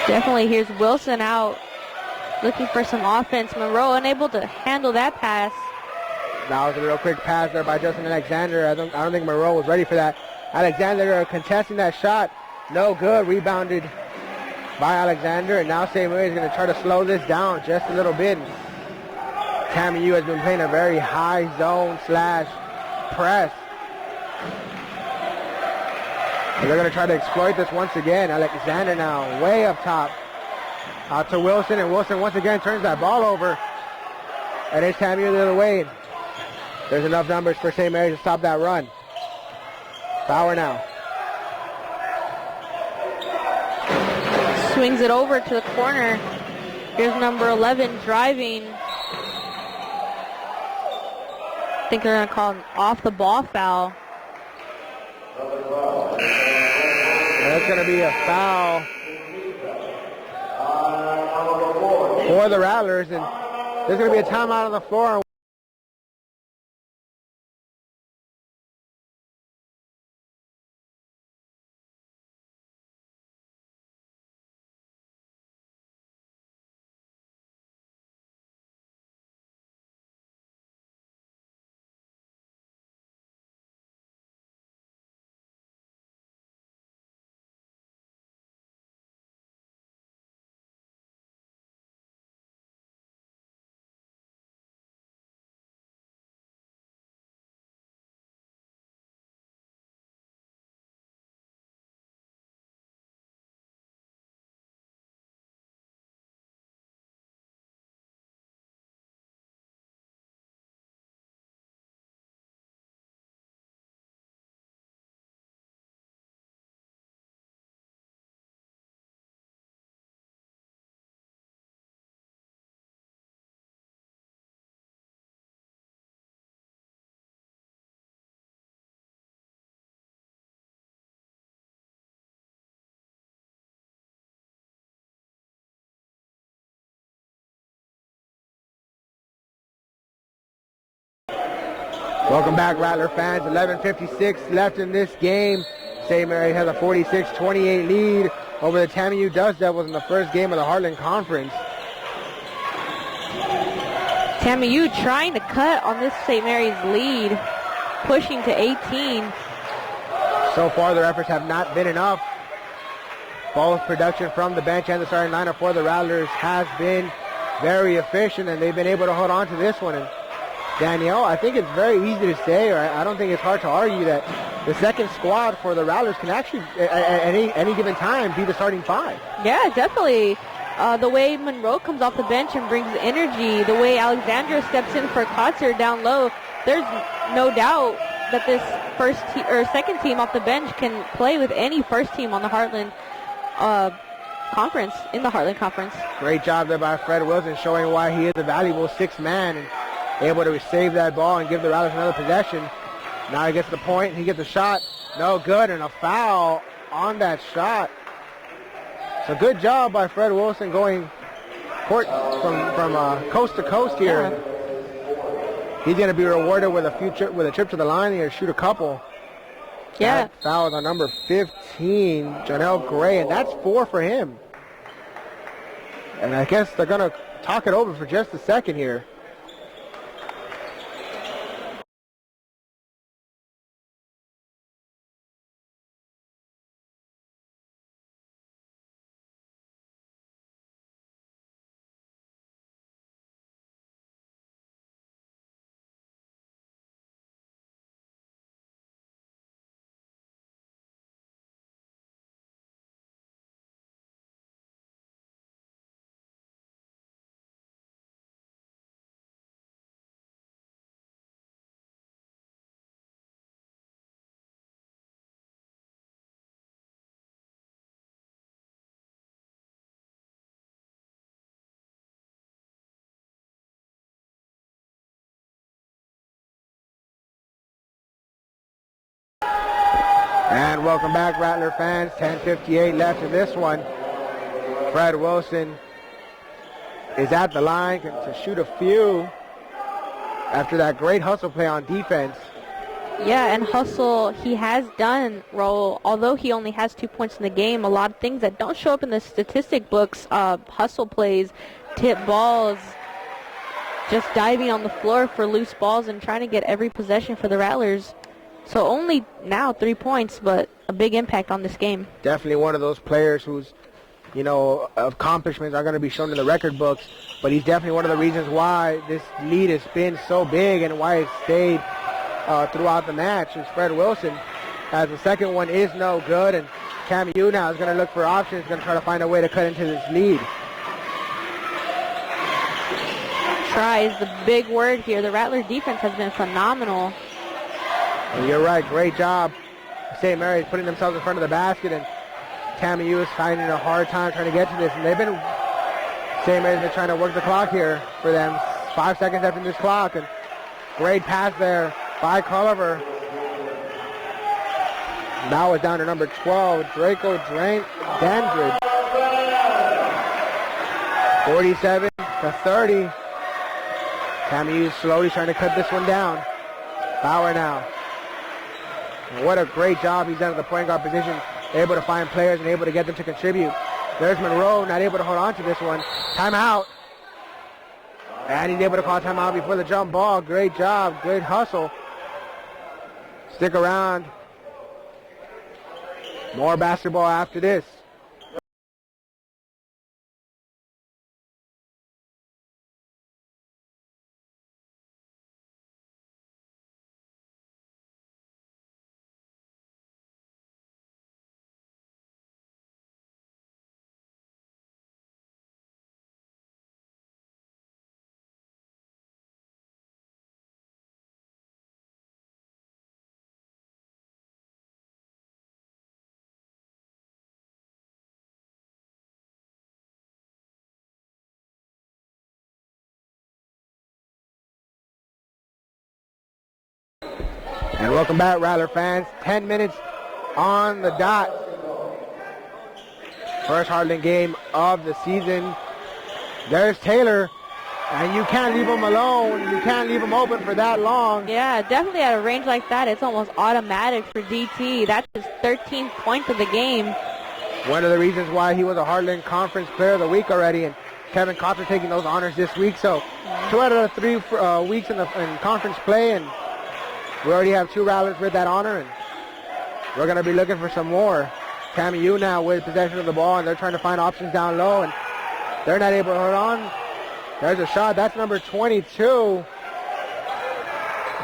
C: Definitely. Here's Wilson out, looking for some offense. Monroe unable to handle that pass.
B: That was a real quick pass there by Justin Alexander. I don't think Monroe was ready for that. Alexander contesting that shot. No good. Rebounded by Alexander. And now St. Mary's going to try to slow this down just a little bit. TAMIU has been playing a very high zone / press. And they're going to try to exploit this once again. Alexander now way up top. Out to Wilson, and Wilson once again turns that ball over. And it's TAMIU the other way. There's enough numbers for St. Mary's to stop that run. Bauer now.
C: Swings it over to the corner. Here's number 11 driving. I think they're going to call an off-the-ball foul.
B: That's going to be a foul for the Rattlers, and there's going to be a timeout on the floor. Welcome back, Rattler fans. 11:56 left in this game. St. Mary's has a 46-28 lead over the TAMIU Dust Devils in the first game of the Heartland Conference.
C: TAMIU trying to cut on this St. Mary's lead, pushing to 18.
B: So far, their efforts have not been enough. Both production from the bench and the starting lineup for the Rattlers has been very efficient, and they've been able to hold on to this one. And Danielle, I think it's very easy to say, or I don't think it's hard to argue, that the second squad for the Rattlers can actually, at any given time, be the starting five.
C: Yeah, definitely. The way Monroe comes off the bench and brings energy, the way Alexandra steps in for Kotzer down low, there's no doubt that this second team off the bench can play with any first team on the Heartland Conference, in the Heartland Conference.
B: Great job there by Fred Wilson, showing why he is a valuable sixth man and able to save that ball and give the Rattlers another possession. Now he gets the point, he gets a shot, no good, and a foul on that shot. So good job by Fred Wilson going from coast to coast here.
C: Yeah.
B: He's going to be rewarded with a trip to the line here, shoot a couple.
C: Yeah.
B: That foul is on number 15, Janelle Gray, and that's 4 for him. And I guess they're going to talk it over for just a second here. And welcome back, Rattler fans. 10:58 left in this one. Fred Wilson is at the line to shoot a few after that great hustle play on defense.
C: Yeah, and hustle, he has done, Raul, although he only has 2 points in the game, a lot of things that don't show up in the statistic books, hustle plays, tip balls, just diving on the floor for loose balls and trying to get every possession for the Rattlers. So only now 3 points, but a big impact on this game.
B: Definitely one of those players whose, accomplishments are going to be shown in the record books, but he's definitely one of the reasons why this lead has been so big and why it stayed throughout the match is Fred Wilson, as the second one is no good, and TAMIU now is going to look for options, going to try to find a way to cut into this lead.
C: Try is the big word here. The Rattlers defense has been phenomenal.
B: And you're right, great job. St. Mary's putting themselves in front of the basket, and TAMIU is finding a hard time trying to get to this, and St. Mary's been trying to work the clock here for them. 5 seconds left in this clock, and great pass there by Culliver. Now it's down to number 12, Draco Dandridge. 47-30. TAMIU slowly trying to cut this one down. Bauer now. And what a great job he's done at the point guard position, able to find players and able to get them to contribute. There's Monroe, not able to hold on to this one. Timeout. And he's able to call timeout before the jump ball. Great job, good hustle. Stick around. More basketball after this. And welcome back, Rattler fans. 10 minutes on the dot. First Heartland game of the season. There's Taylor, And you can't leave them alone. You can't leave them open for that long.
C: Yeah, definitely at a range like that, it's almost automatic for DT. That's his 13th point of the game.
B: One of the reasons why he was a Heartland Conference Player of the Week already, and Kevin Cotter taking those honors this week. So 2 out of the 3 weeks in conference play, and we already have 2 Rattlers with that honor, and we're going to be looking for some more. TAMIU now with possession of the ball, and they're trying to find options down low, and they're not able to hold on. There's a shot. That's number 22.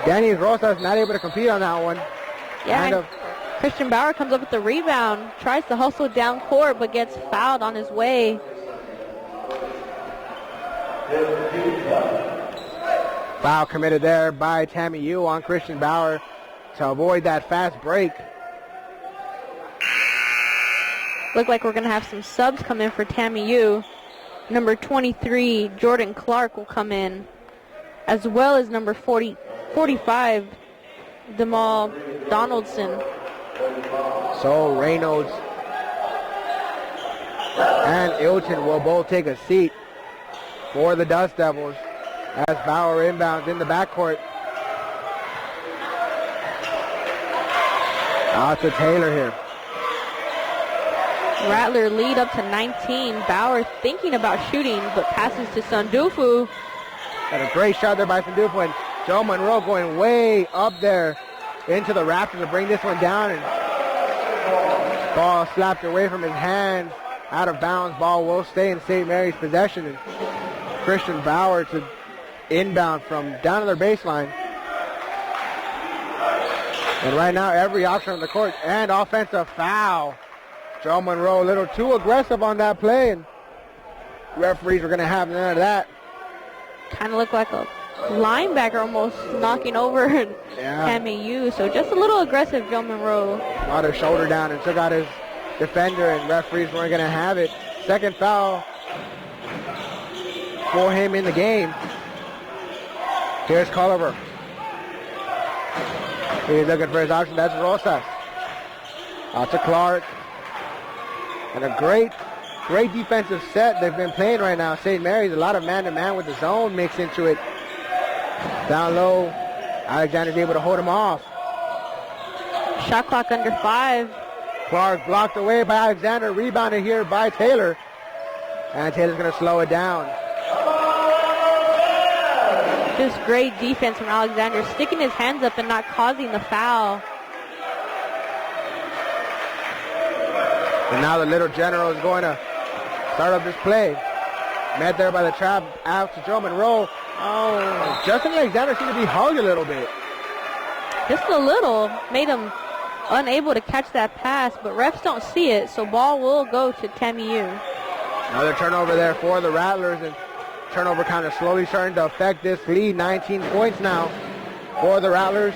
B: Danny Rosas not able to compete on that one.
C: Yeah, Christian Bauer comes up with the rebound, tries to hustle down court, but gets fouled on his way.
B: Foul committed there by TAMIU on Christian Bauer to avoid that fast break.
C: Look like we're going to have some subs come in for TAMIU. Number 23, Jordan Clark, will come in, as well as number 45, Demal Donaldson.
B: So Reynolds and Ilton will both take a seat for the Dust Devils as Bauer inbounds in the backcourt. Out to Taylor here.
C: Rattler lead up to 19. Bauer thinking about shooting, but passes to Sandufu.
B: Got a great shot there by Sandufu, and Joe Monroe going way up there into the rafters to bring this one down, and ball slapped away from his hands, out of bounds. Ball will stay in St. Mary's possession, and Christian Bauer to inbound from down to their baseline. And right now, every option on the court, and offensive foul. Joe Monroe a little too aggressive on that play, and referees are going to have none of that.
C: Kind of looked like a linebacker almost knocking over TAMIU. So just a little aggressive, Joe Monroe.
B: Got his shoulder down and took out his defender, and referees weren't going to have it. Second foul for him in the game. Here's Culliver. He's looking for his option. That's Rosas. Out to Clark. And a great defensive set they've been playing right now. St. Mary's, a lot of man-to-man with the zone mixed into it. Down low, Alexander's able to hold him off.
C: Shot clock under 5.
B: Clark blocked away by Alexander, rebounded here by Taylor. And Taylor's going to slow it down.
C: Just great defense from Alexander, sticking his hands up and not causing the foul.
B: And now the Little General is going to start up this play. Met there by the trap out to Joe Monroe. Oh, Justin Alexander seemed to be hugged a little bit.
C: Just a little. Made him unable to catch that pass, but refs don't see it, so ball will go to TAMIU.
B: Another turnover there for the Rattlers, and turnover kind of slowly starting to affect this lead. 19 points now for the Rattlers.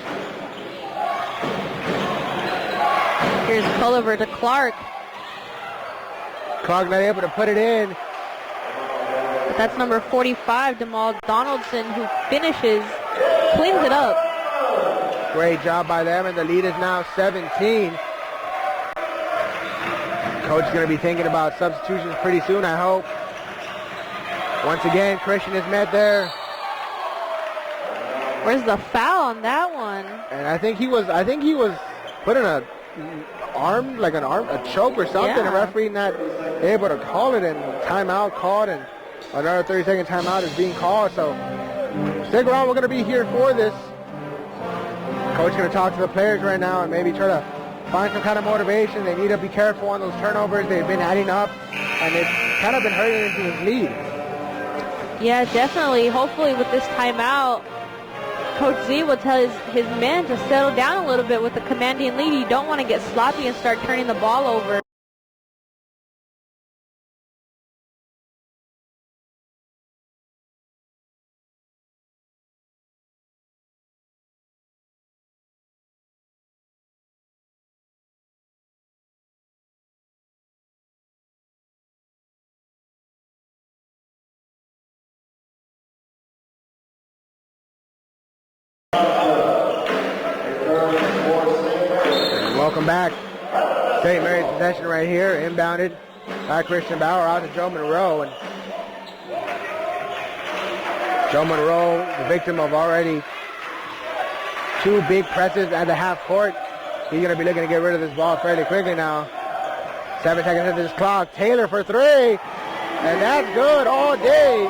C: Here's Culliver to Clark.
B: Clark not able to put it in.
C: But that's number 45, Demal Donaldson, who finishes, cleans it up.
B: Great job by them, and the lead is now 17. Coach is going to be thinking about substitutions pretty soon, I hope. Once again, Christian is met there.
C: Where's the foul on that one?
B: And I think he was put in a choke or something.
C: Yeah.
B: The referee not able to call it, and timeout called, and another 30-second timeout is being called. So stick around. We're going to be here for this. Coach is going to talk to the players right now and maybe try to find some kind of motivation. They need to be careful on those turnovers. They've been adding up, and it's kind of been hurting into his lead.
C: Yeah, definitely. Hopefully with this timeout, Coach Z will tell his men to settle down a little bit with the commanding lead. You don't want to get sloppy and start turning the ball over.
B: Welcome back. St. Mary's possession right here, inbounded by Christian Bauer out to Joe Monroe. And Joe Monroe, the victim of already 2 big presses at the half court. He's going to be looking to get rid of this ball fairly quickly now. 7 seconds into this clock. Taylor for 3. And that's good all day.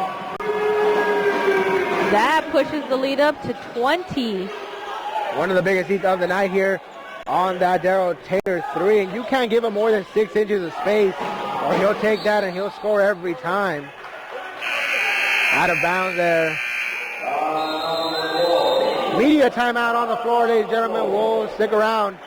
C: That pushes the lead up to 20.
B: One of the biggest leads of the night here on that Darryl Taylor 3. And you can't give him more than 6 inches of space, or he'll take that and he'll score every time. Out of bounds there. Media timeout on the floor, ladies and gentlemen. We'll stick around.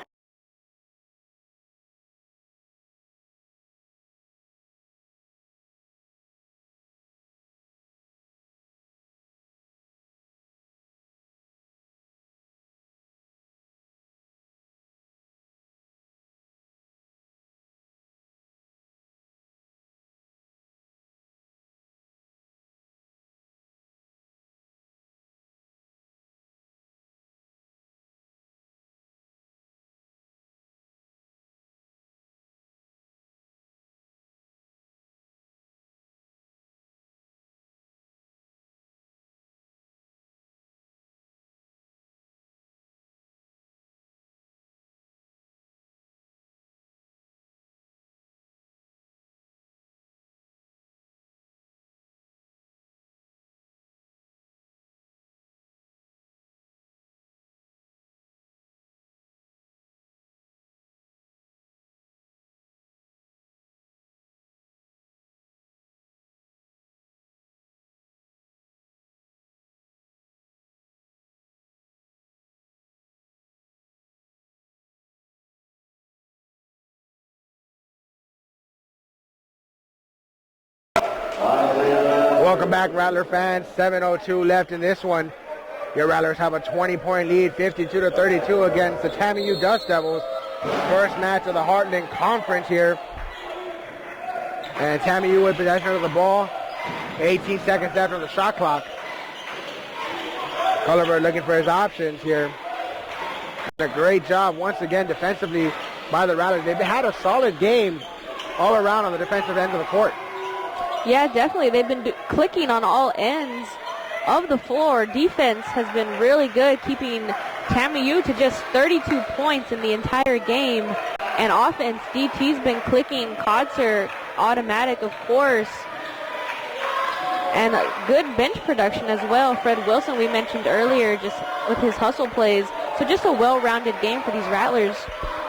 B: Welcome back, Rattler fans. 7:02 left in this one. Your Rattlers have a 20-point lead, 52-32 against the TAMIU Dust Devils. First match of the Heartland Conference here. And TAMIU with possession of the ball. 18 seconds left on the shot clock. Culliver looking for his options here. A great job once again defensively by the Rattlers. They've had a solid game all around on the defensive end of the court.
C: Yeah, definitely. They've been clicking on all ends of the floor. Defense has been really good, keeping TAMIU to just 32 points in the entire game. And offense, DT's been clicking. Kotzer, automatic, of course. And good bench production as well. Fred Wilson, we mentioned earlier, just with his hustle plays. So just a well-rounded game for these Rattlers.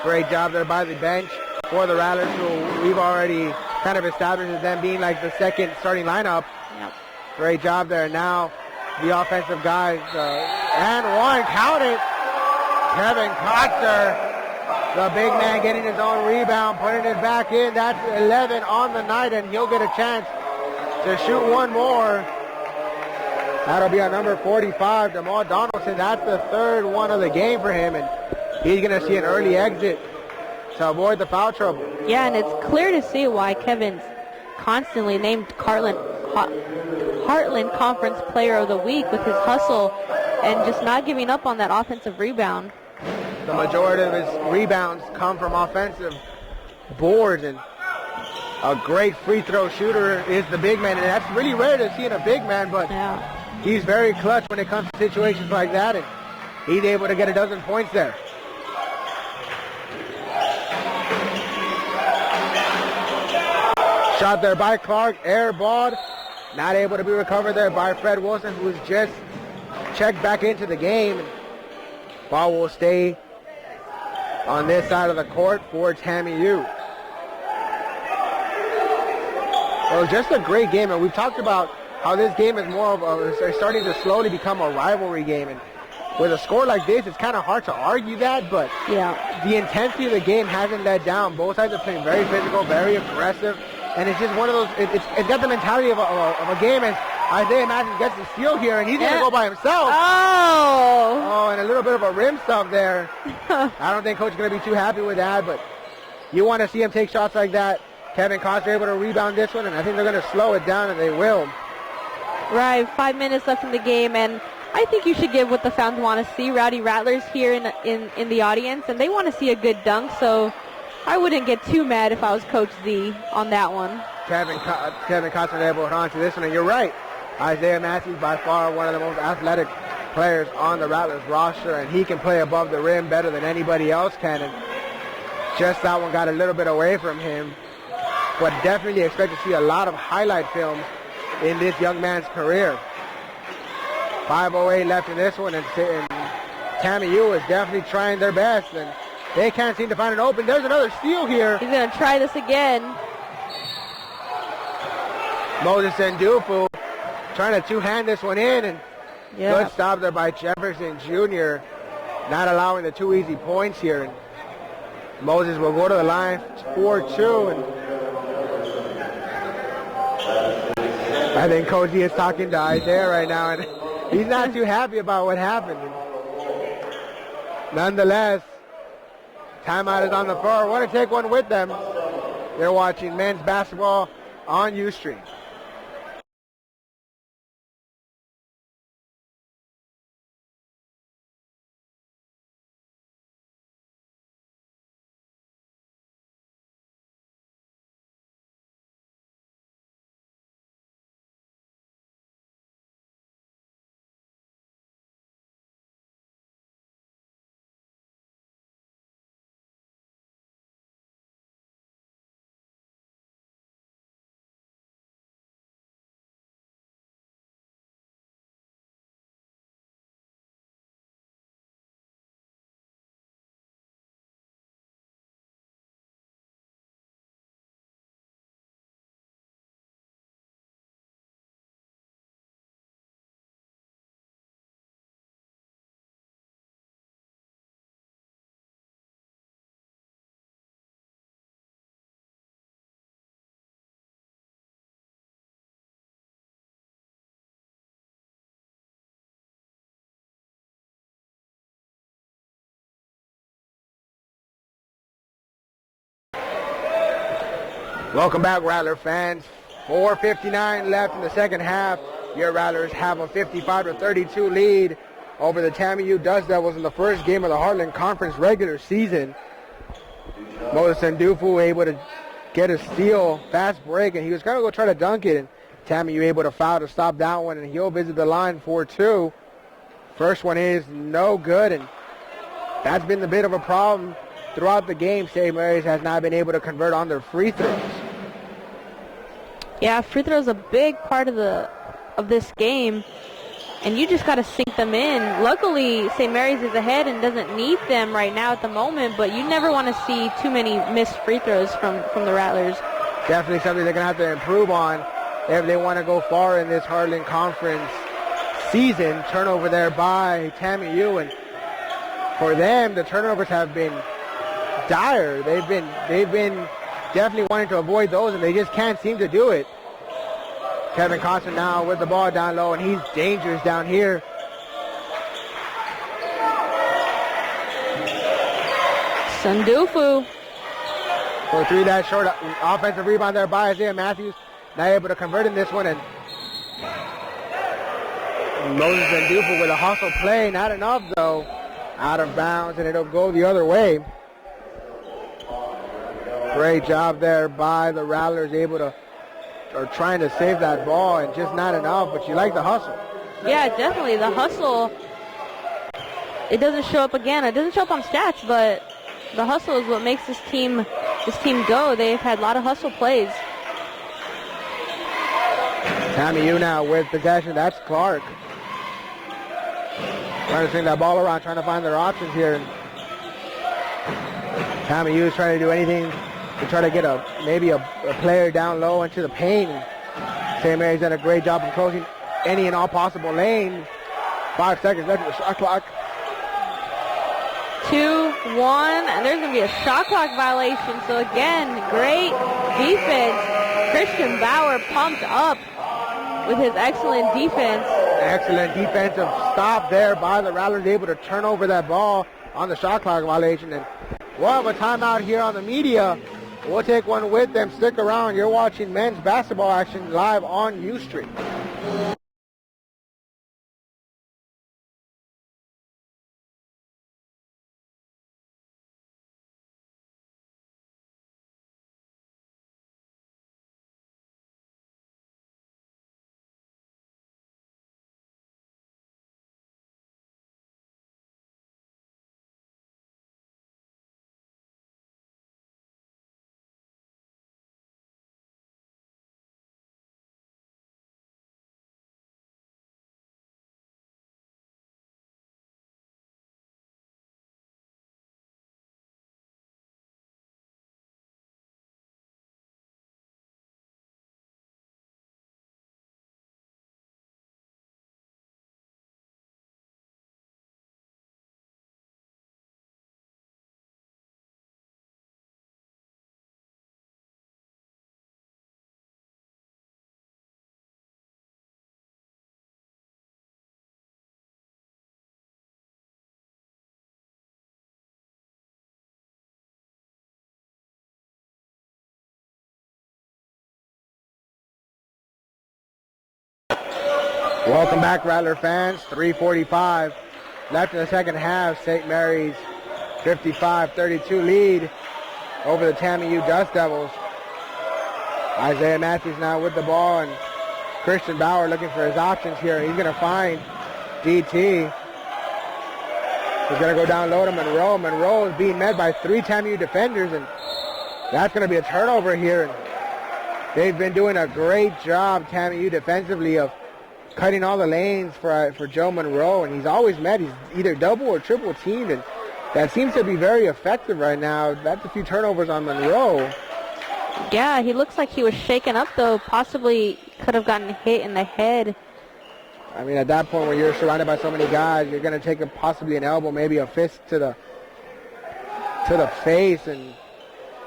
B: Great job there by the bench for the Rattlers, who we've already kind of established as them being like the second starting lineup.
C: Yep.
B: Great job there. Now the offensive guys, and one, count it. Kevin Kotzer, the big man, getting his own rebound, putting it back in. That's 11 on the night, and he'll get a chance to shoot one more. That'll be on number 45, Jamal Donaldson. That's the third one of the game for him, and he's going to see an early exit to avoid the foul trouble.
C: Yeah, and it's clear to see why Kevin's constantly named Heartland Conference Player of the Week with his hustle and just not giving up on that offensive rebound.
B: The majority of his rebounds come from offensive boards, and a great free throw shooter is the big man, and that's really rare to see in a big man, but
C: yeah,
B: he's very clutch when it comes to situations like that, and he's able to get a dozen points there. Shot there by Clark, air balled, not able to be recovered there by Fred Wilson, who's just checked back into the game. Ball will stay on this side of the court for TAMIU. Well, just a great game, and we've talked about how this game is more of starting to slowly become a rivalry game, and with a score like this, it's kind of hard to argue that, but
C: yeah,
B: the intensity of the game hasn't let down. Both sides are playing very physical, very aggressive, and it's just one of those, it's got the mentality of a game, and Isaiah Madsen gets the steal here, and he's going to go by himself. Oh, and a little bit of a rim stop there. I don't think Coach is going to be too happy with that, but you want to see him take shots like that. Kevin Kotzer able to rebound this one, and I think they're going to slow it down, and they will.
C: Right, 5 minutes left in the game, and I think you should give what the fans want to see. Rowdy Rattlers here in the audience, and they want to see a good dunk, so I wouldn't get too mad if I was Coach Z on that one.
B: Kevin Kotzer able to hold on to this one, and you're right. Isaiah Matthews, by far one of the most athletic players on the Rattlers roster, and he can play above the rim better than anybody else can. And just that one got a little bit away from him. But definitely expect to see a lot of highlight films in this young man's career. 5:08 left in this one, and TAMIU is definitely trying their best, and they can't seem to find an open. There's another steal here.
C: He's going to try this again.
B: Moses Ndufu trying to two-hand this one in, and
C: Yeah.
B: good stop there by Jefferson Jr., not allowing the two easy points here. And Moses will go to the line for 2, and I think Coach is talking to Isaiah right now, and he's not too happy about what happened. Nonetheless, timeout is on the floor. Want to take one with them. They're watching men's basketball on Ustream. Welcome back, Rattler fans. 4:59 left in the second half. Your Rattlers have a 55-32 lead over the TAMIU Dust Devils in the first game of the Heartland Conference regular season. Moses Ndufu able to get a steal, fast break, and he was going to go try to dunk it, and TAMIU able to foul to stop that one, and he'll visit the line for 2. First one is no good, and that's been a bit of a problem throughout the game. St. Mary's has not been able to convert on their free throws.
C: Yeah, free throws a big part of this game, and you just got to sink them in. Luckily, St. Mary's is ahead and doesn't need them right now at the moment, but you never want to see too many missed free throws from the Rattlers.
B: Definitely something they're going to have to improve on if they want to go far in this Heartland Conference season. Turnover there by TAMIU, and for them, the turnovers have been dire. They've been definitely wanting to avoid those, and they just can't seem to do it. Kevin Costner now with the ball down low, and he's dangerous down here.
C: Ndufu.
B: For 3, that short offensive rebound there by Isaiah Matthews. Not able to convert in this one, and Moses Ndufu with a hustle play. Not enough, though. Out of bounds, and it'll go the other way. Great job there by the Rattlers, trying to save that ball, and just not enough, but you like the hustle.
C: Yeah, definitely. The hustle, it doesn't show up again. It doesn't show up on stats, but the hustle is what makes this team go. They've had a lot of hustle plays.
B: TAMIU now with possession. That's Clark. Trying to swing that ball around, trying to find their options here. TAMIU is trying to do anything to try to get maybe a player down low into the paint. St. Mary's done a great job of closing any and all possible lanes. 5 seconds left in the shot clock.
C: 2-1, and there's going to be a shot clock violation. So again, great defense. Christian Bauer pumped up with his excellent defense.
B: Excellent defensive stop there by the Rattlers, able to turn over that ball on the shot clock violation. And we'll have a timeout here on the media. We'll take one with them. Stick around. You're watching men's basketball action live on Ustream. Welcome back, Rattler fans. 3:45 left in the second half. St. Mary's 55-32 lead over the TAMIU Dust Devils. Isaiah Matthews now with the ball, and Christian Bauer looking for his options here. He's going to find DT. He's going to go down low to Monroe. Monroe is being met by 3 TAMIU defenders, and that's going to be a turnover here. And they've been doing a great job, TAMIU, defensively of cutting all the lanes for Joe Monroe, and he's always met. He's either double or triple teamed, and that seems to be very effective right now. That's a few turnovers on Monroe.
C: Yeah, he looks like he was shaken up, though. Possibly could have gotten hit in the head.
B: I mean, at that point, when you're surrounded by so many guys, you're going to take possibly an elbow, maybe a fist to the face, and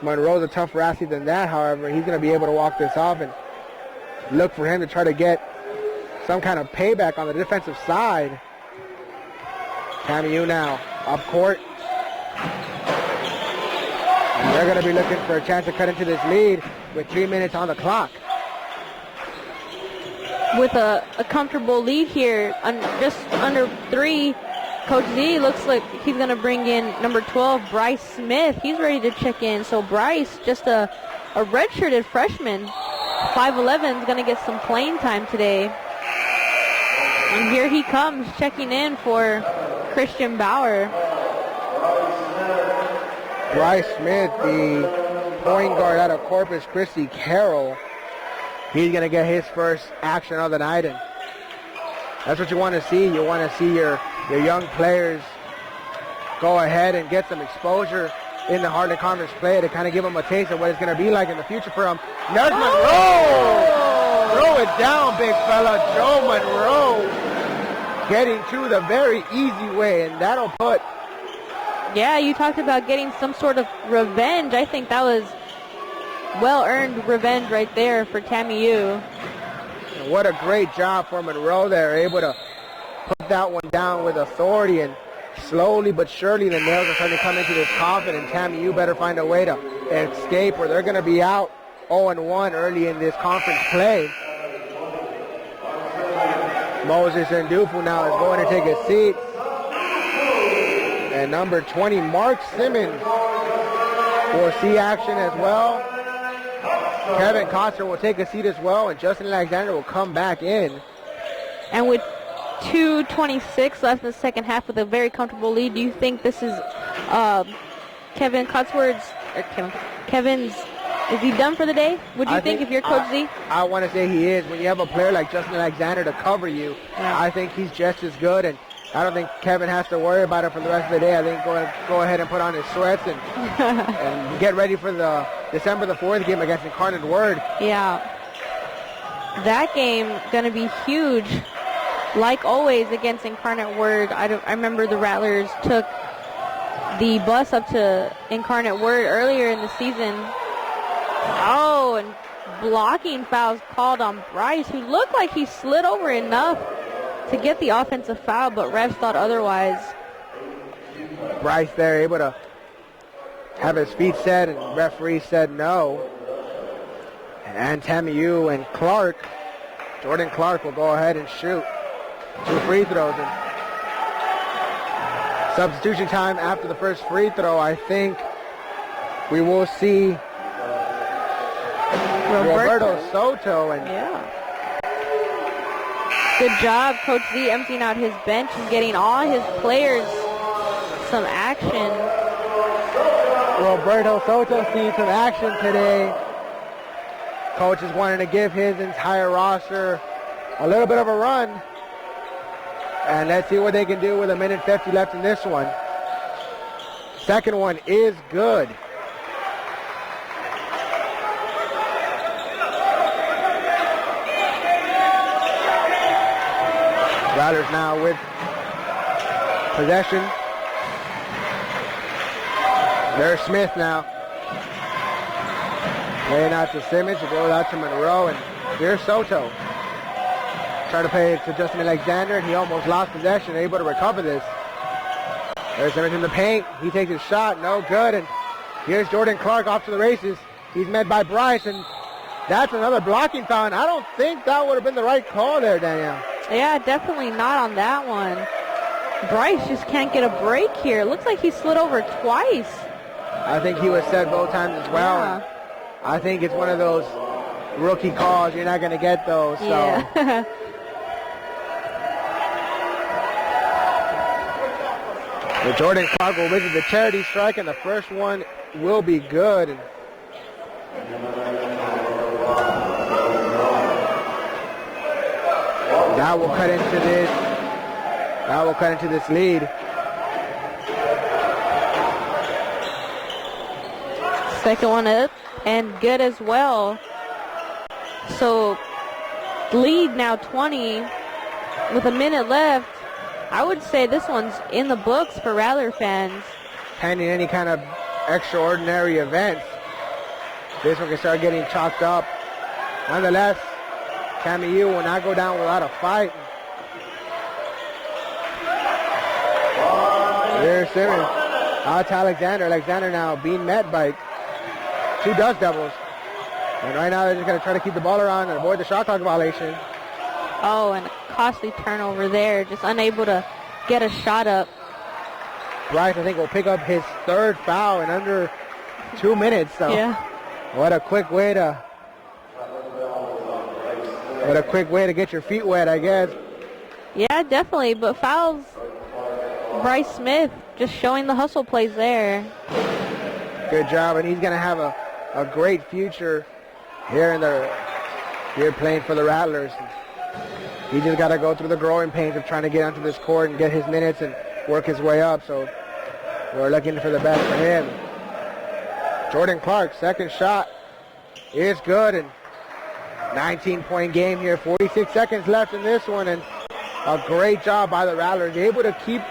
B: Monroe's a tougher athlete than that. However, he's going to be able to walk this off and look for him to try to get some kind of payback on the defensive side. TAMIU now up court. And they're going to be looking for a chance to cut into this lead with 3 minutes on the clock.
C: With a comfortable lead here, just under 3, Coach Z looks like he's going to bring in number 12, Bryce Smith. He's ready to check in. So Bryce, just a redshirted freshman, 5'11", is going to get some playing time today. And here he comes checking in for Christian Bauer.
B: Bryce Smith, the point guard out of Corpus Christi Carroll. He's going to get his first action of the night, and that's what you want to see. You want to see your young players go ahead and get some exposure in the Heartland Conference play to kind of give them a taste of what it's going to be like in the future for them. There's Monroe! Throw it down, big fella. Joe Monroe getting to the very easy way, and that'll put...
C: Yeah, you talked about getting some sort of revenge. I think that was well-earned revenge right there for TAMIU.
B: And what a great job for Monroe there, able to put that one down with authority, and slowly but surely the nails are starting to come into this coffin, and TAMIU better find a way to escape or they're going to be out 0-1 early in this conference play. Moses Ndufu now is going to take a seat. And number 20, Mark Simmons, will see action as well. Kevin Kotzer will take a seat as well, and Justin Alexander will come back in. And with
C: 2:26 left in the second half with a very comfortable lead, do you think this is Kevin Cotsworth's, Kevin's, is he done for the day? Would you think if you're Coach Z?
B: I want to say he is. When you have a player like Justin Alexander to cover you, yeah. I think he's just as good, and I don't think Kevin has to worry about it for the rest of the day. I think go ahead and put on his sweats and and get ready for the December the 4th game against Incarnate Word.
C: Yeah. That game going to be huge. Like always against Incarnate Word, I remember the Rattlers took the bus up to Incarnate Word earlier in the season. Oh, and blocking fouls called on Bryce, who looked like he slid over enough to get the offensive foul, but refs thought otherwise.
B: Bryce there able to have his feet set, and referee said no. And TAMIU and Clark, Jordan Clark, will go ahead and shoot 2 free throws. And substitution time after the first free throw, I think we will see Roberto Soto. And
C: yeah. Good job, Coach Z, emptying out his bench and getting all his players some action.
B: Roberto Soto seeing some action today. Coach is wanting to give his entire roster a little bit of a run. And let's see what they can do with 1:50 left in this one. Second one is good. Rattlers now with possession. There's Smith now. Playing out to Simmons. It goes out to Monroe. And here's Soto. Trying to play it to Justin Alexander, and he almost lost possession. Able to recover this. There's Simmons in the paint. He takes his shot. No good. And here's Jordan Clark off to the races. He's met by Bryce, and that's another blocking foul. And I don't think that would have been the right call there, Danielle.
C: Yeah, definitely not on that one. Bryce just can't get a break here. Looks like he slid over twice.
B: I think he was set both times as well.
C: Yeah.
B: I think it's one of those rookie calls. You're not going to get those. So.
C: Yeah.
B: The Jordan Clark will visit the charity strike, and the first one will be good. That will cut into this. That will cut into this lead.
C: Second one up and good as well. So lead now 20 with a minute left. I would say this one's in the books for Rattler fans.
B: Pending any kind of extraordinary events, this one can start getting chalked up. Nonetheless, TAMIU will not go down without a fight. Here's Simmons. Out to Alexander. Alexander now being met by two dust devils. And right now they're just going to try to keep the ball around and avoid the shot clock violation.
C: Oh, and a costly turnover there. Just unable to get a shot up.
B: Bryce, I think, will pick up his third foul in under 2 minutes. So
C: Yeah.
B: what a quick way to get your feet wet, I guess.
C: Yeah, definitely. But fouls Bryce Smith, just showing the hustle plays there.
B: Good job, and he's going to have a great future here playing for the Rattlers. He just got to go through the growing pains of trying to get onto this court and get his minutes and work his way up. So we're looking for the best for him. Jordan Clark, second shot is good, and 19-point game here. 46 seconds left in this one, and a great job by the Rattlers, able to keep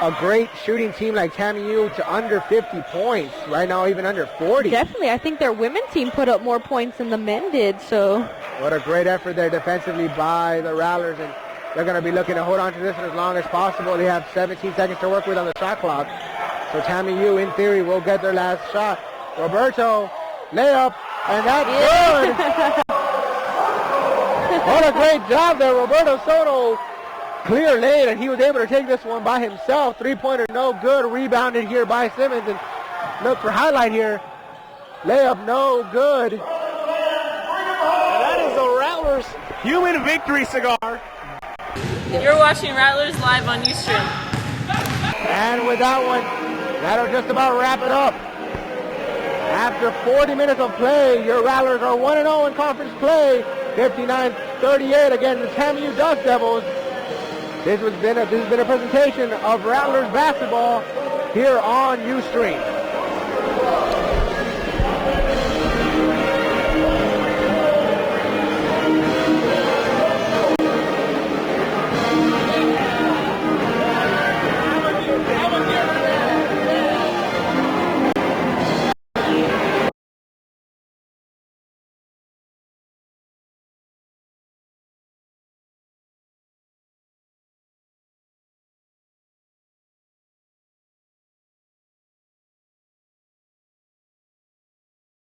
B: a great shooting team like TAMIU to under 50 points. Right now, even under 40.
C: Definitely. I think their women's team put up more points than the men did. So
B: what a great effort there defensively by the Rattlers, and they're going to be looking to hold on to this as long as possible. They have 17 seconds to work with on the shot clock. So TAMIU, in theory, will get their last shot. Roberto, layup, and that's good. What a great job there, Roberto Soto. Clear late, and he was able to take this one by himself. Three-pointer, no good. Rebounded here by Simmons, and look for highlight here. Layup, no good.
A: And that is the Rattlers human victory cigar.
D: You're watching Rattlers live on Ustream.
B: And with that one, that'll just about wrap it up. After 40 minutes of play, your Rattlers are 1-0 in conference play. 59-38 against the TAMIU Dust Devils. This has been a presentation of Rattlers basketball here on Ustream.